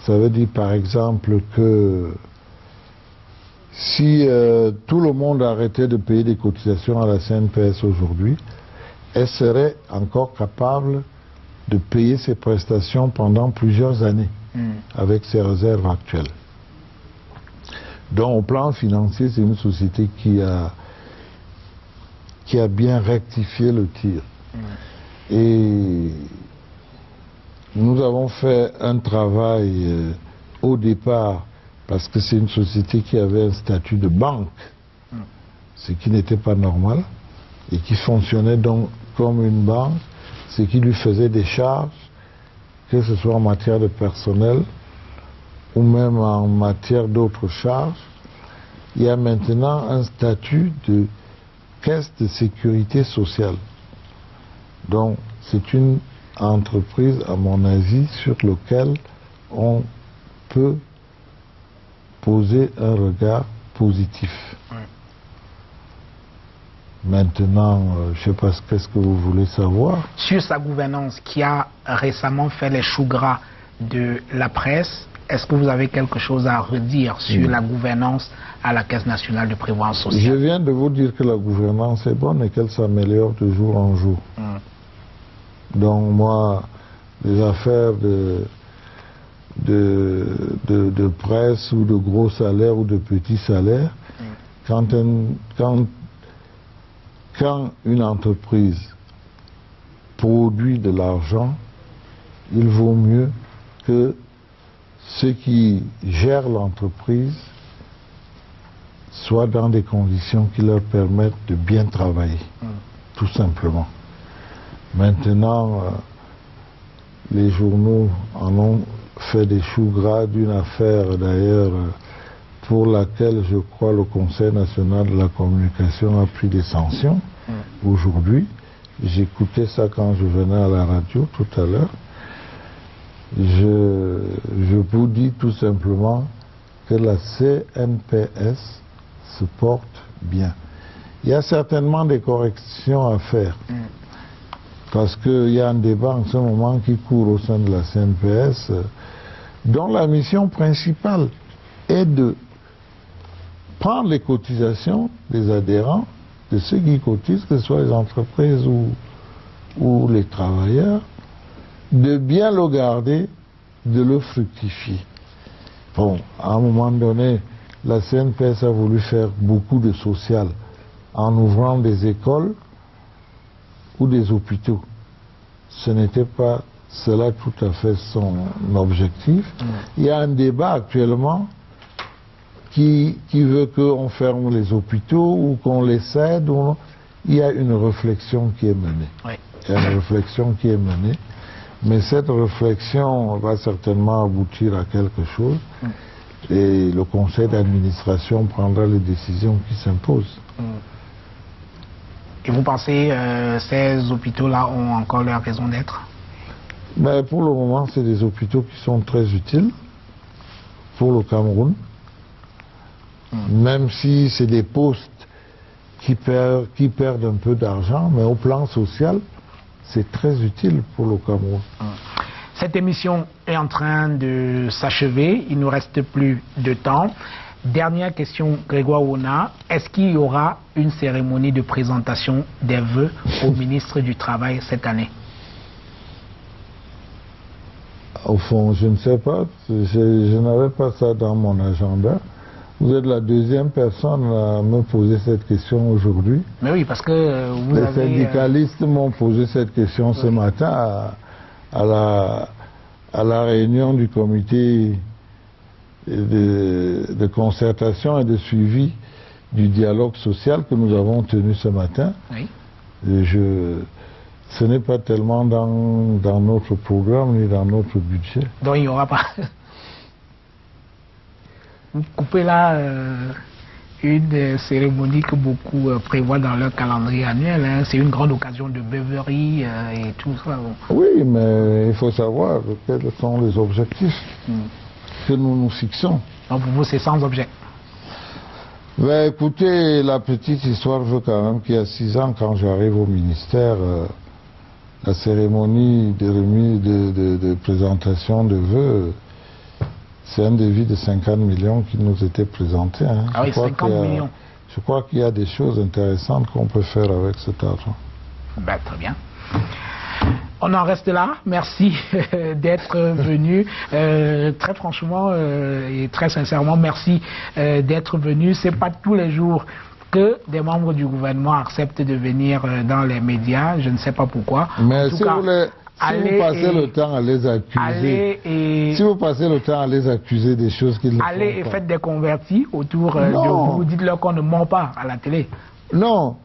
Ça veut dire par exemple que si tout le monde arrêtait de payer des cotisations à la CNPS aujourd'hui, elle serait encore capable de payer ses prestations pendant plusieurs années avec ses réserves actuelles. Donc au plan financier, c'est une société qui a bien rectifié le tir. Et nous avons fait un travail au départ parce que c'est une société qui avait un statut de banque, ce qui n'était pas normal, et qui fonctionnait donc comme une banque, ce qui lui faisait des charges, que ce soit en matière de personnel ou même en matière d'autres charges. Il y a maintenant un statut de caisse de sécurité sociale. Donc, c'est une entreprise, à mon avis, sur laquelle on peut poser un regard positif. Maintenant, je ne sais pas qu'est-ce que vous voulez savoir. Sur sa gouvernance qui a récemment fait les choux gras de la presse, est-ce que vous avez quelque chose à redire sur la gouvernance à la Caisse nationale de prévoyance sociale? Je viens de vous dire que la gouvernance est bonne et qu'elle s'améliore de jour en jour. Donc moi, les affaires de presse ou de gros salaires ou de petits salaires, quand une entreprise produit de l'argent, il vaut mieux que ceux qui gèrent l'entreprise soient dans des conditions qui leur permettent de bien travailler, tout simplement. Maintenant, les journaux en ont fait des choux gras d'une affaire d'ailleurs pour laquelle je crois le Conseil national de la communication a pris des sanctions aujourd'hui. J'écoutais ça quand je venais à la radio tout à l'heure. Je vous dis tout simplement que la CNPS se porte bien. Il y a certainement des corrections à faire. Parce qu'il y a un débat en ce moment qui court au sein de la CNPS, dont la mission principale est de prendre les cotisations des adhérents, de ceux qui cotisent, que ce soit les entreprises ou les travailleurs, de bien le garder, de le fructifier. Bon, à un moment donné, la CNPS a voulu faire beaucoup de social en ouvrant des écoles ou des hôpitaux. Ce n'était pas cela tout à fait son objectif. Il y a un débat actuellement qui veut qu'on ferme les hôpitaux ou qu'on les cède. Il y a une réflexion qui est menée. Il y a une réflexion qui est menée. Mais cette réflexion va certainement aboutir à quelque chose. Et le conseil d'administration prendra les décisions qui s'imposent. Et vous pensez ces hôpitaux-là ont encore leur raison d'être? Mais pour le moment, c'est des hôpitaux qui sont très utiles pour le Cameroun. Même si c'est des postes qui perdent un peu d'argent, mais au plan social, c'est très utile pour le Cameroun. Cette émission est en train de s'achever, il ne nous reste plus de temps. Dernière question, Grégoire Wona, est-ce qu'il y aura une cérémonie de présentation des vœux au ministre du Travail cette année? Au fond, je ne sais pas, je n'avais pas ça dans mon agenda. Vous êtes la deuxième personne à me poser cette question aujourd'hui. Mais oui, parce que vous Les syndicalistes m'ont posé cette question ce matin à la réunion du comité de concertation et de suivi du dialogue social que nous avons tenu ce matin. Et ce n'est pas tellement dans notre programme ni dans notre budget. Donc il n'y aura pas... Vous coupez là une cérémonie que beaucoup prévoient dans leur calendrier annuel. C'est une grande occasion de beuverie et tout ça. Oui, mais il faut savoir quels sont les objectifs que nous nous fixons. Donc pour vous, c'est sans objet? Ben, écoutez, la petite histoire veut quand même qu'il y a 6 ans, quand j'arrive au ministère, la cérémonie de remise de présentation de vœux, c'est un devis de 50 millions qui nous était présenté. Ah oui, 50 millions. Je crois qu'il y a des choses intéressantes qu'on peut faire avec cet argent. Ben, très bien. On en reste là. Merci d'être venu. Très franchement et très sincèrement, merci d'être venu. C'est pas tous les jours que des membres du gouvernement acceptent de venir dans les médias. Je ne sais pas pourquoi. Mais en tout cas, si vous passez le temps à les accuser, si vous passez le temps à les accuser des choses qu'ils ne font pas. Allez et faites des convertis autour de vous. Dites-leur qu'on ne ment pas à la télé. Non,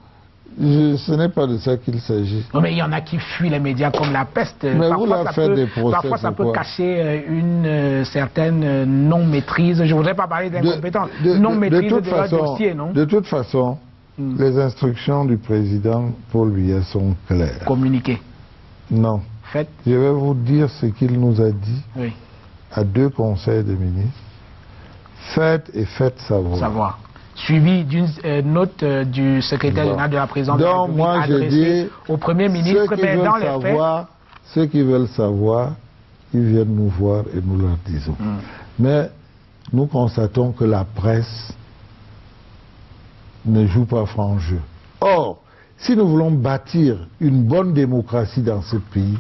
ce n'est pas de ça qu'il s'agit. Non, mais il y en a qui fuient les médias comme la peste. Mais vous leur faites des procès. Parfois, ça peut cacher une certaine non-maîtrise. Je ne voudrais pas parler d'incompétence. Non-maîtrise de leur dossier, non? De toute façon, les instructions du président Paul Biya sont claires. Communiquer. Non. Faites. Je vais vous dire ce qu'il nous a dit à 2 conseils de ministres. Faites et faites savoir. suivi d'une note du secrétaire général de la présidence de la République adressée au Premier ministre. Mais dans les faits, ceux qui veulent savoir, ils viennent nous voir et nous leur disons. Mais nous constatons que la presse ne joue pas franc jeu. Or, si nous voulons bâtir une bonne démocratie dans ce pays,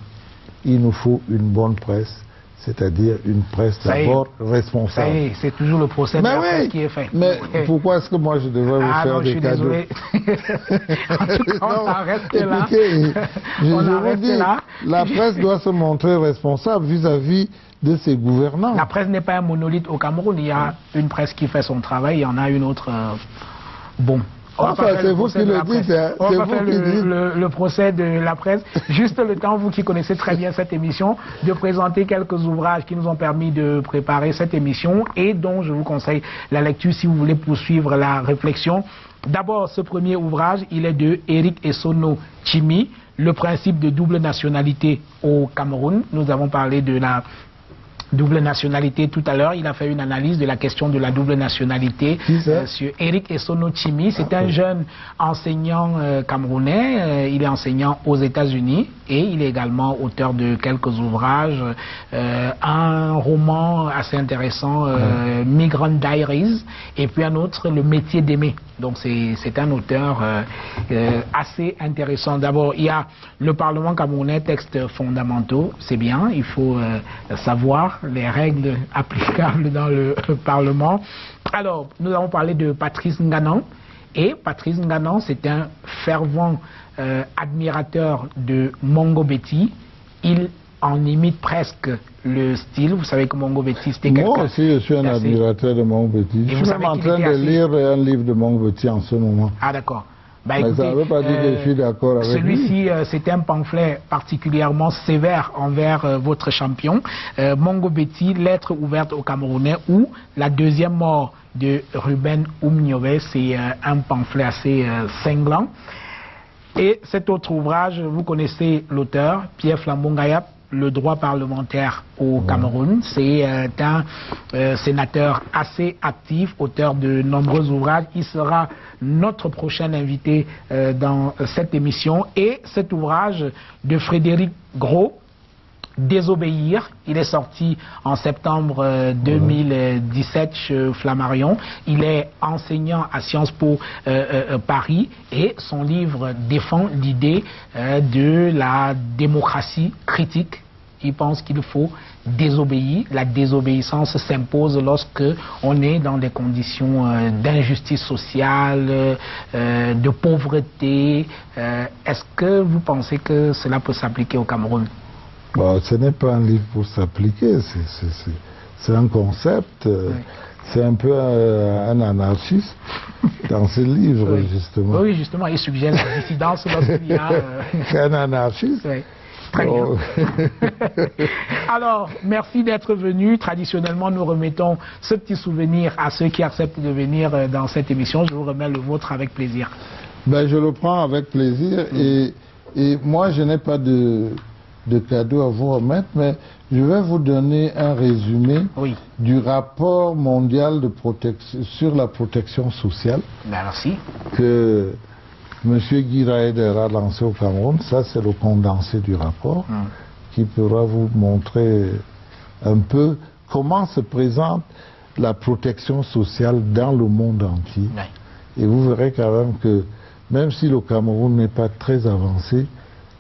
il nous faut une bonne presse, c'est-à-dire une presse d'abord responsable. Ça y est, c'est toujours le procès de la presse qui est fait. Mais pourquoi est-ce que moi je devrais vous faire des cadeaux? En tout cas, on en reste là. Je vous dis, la presse doit se montrer responsable vis-à-vis de ses gouvernants. La presse n'est pas un monolithe au Cameroun. Il y a une presse qui fait son travail, il y en a une autre... bon. Enfin, c'est vous qui le dites. On va faire le procès de la presse. Juste le temps, vous qui connaissez très bien cette émission, de présenter quelques ouvrages qui nous ont permis de préparer cette émission et dont je vous conseille la lecture si vous voulez poursuivre la réflexion. D'abord, ce premier ouvrage, il est de Eric Essono Tchimi, Le principe de double nationalité au Cameroun. Nous avons parlé de la double nationalité tout à l'heure. Il a fait une analyse de la question de la double nationalité sur Eric Essono Tchimi. C'est un jeune enseignant camerounais. Il est enseignant aux États-Unis et il est également auteur de quelques ouvrages. Un roman assez intéressant, Migrant Diaries, et puis un autre, Le métier d'aimer. Donc c'est un auteur assez intéressant. D'abord, il y a le Parlement camerounais, textes fondamentaux, c'est bien, il faut savoir les règles applicables dans le Parlement. Alors, nous avons parlé de Patrice Nganan, et Patrice Nganan, c'est un fervent admirateur de Mongo Betty. Il en imite presque le style. Vous savez que Mongo Betty, c'était quelqu'un... Moi aussi, je suis un admirateur de Mongo Betty. Je suis même en train de lire un livre de Mongo Betty en ce moment. Ah, d'accord. Bah, mais écoutez, ça ne veut pas dire que je suis d'accord avec lui. Celui-ci, c'est un pamphlet particulièrement sévère envers votre champion. Mongo Betty, lettre ouverte aux Camerounais, ou La deuxième mort de Ruben Oumniové. C'est un pamphlet assez cinglant. Et cet autre ouvrage, vous connaissez l'auteur, Pierre Flambongayap, Le droit parlementaire au Cameroun. C'est un sénateur assez actif, auteur de nombreux ouvrages. Il sera notre prochain invité dans cette émission. Et cet ouvrage de Frédéric Gros, Désobéir, il est sorti en septembre 2017 chez Flammarion. Il est enseignant à Sciences Po Paris et son livre défend l'idée de la démocratie critique. Il pense qu'il faut désobéir. La désobéissance s'impose lorsque on est dans des conditions d'injustice sociale, de pauvreté. Est-ce que vous pensez que cela peut s'appliquer au Cameroun? Bon, ce n'est pas un livre pour s'appliquer, c'est un concept, c'est un peu un anarchiste dans ce livre, justement. Oui, justement, il suggère la dissidence lorsqu'il y a... C'est un anarchiste. Très bien. Alors, merci d'être venu. Traditionnellement, nous remettons ce petit souvenir à ceux qui acceptent de venir dans cette émission. Je vous remets le vôtre avec plaisir. Ben, je le prends avec plaisir et moi, je n'ai pas de cadeau à vous remettre, mais je vais vous donner un résumé du rapport mondial sur la protection sociale que M. Guy Raeder a lancé au Cameroun. Ça, c'est le condensé du rapport qui pourra vous montrer un peu comment se présente la protection sociale dans le monde entier. Et vous verrez quand même que même si le Cameroun n'est pas très avancé,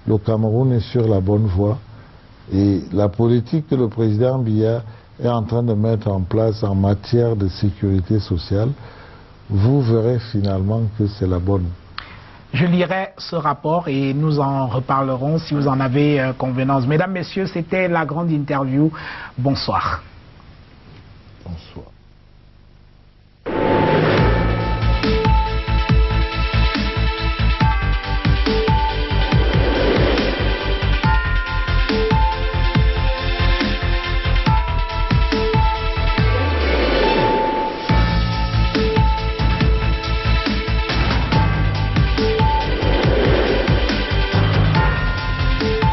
le Cameroun est sur la bonne voie et la politique que le président Biya est en train de mettre en place en matière de sécurité sociale, vous verrez finalement que c'est la bonne. Je lirai ce rapport et nous en reparlerons si vous en avez convenance. Mesdames, Messieurs, c'était la grande interview. Bonsoir. Bonsoir.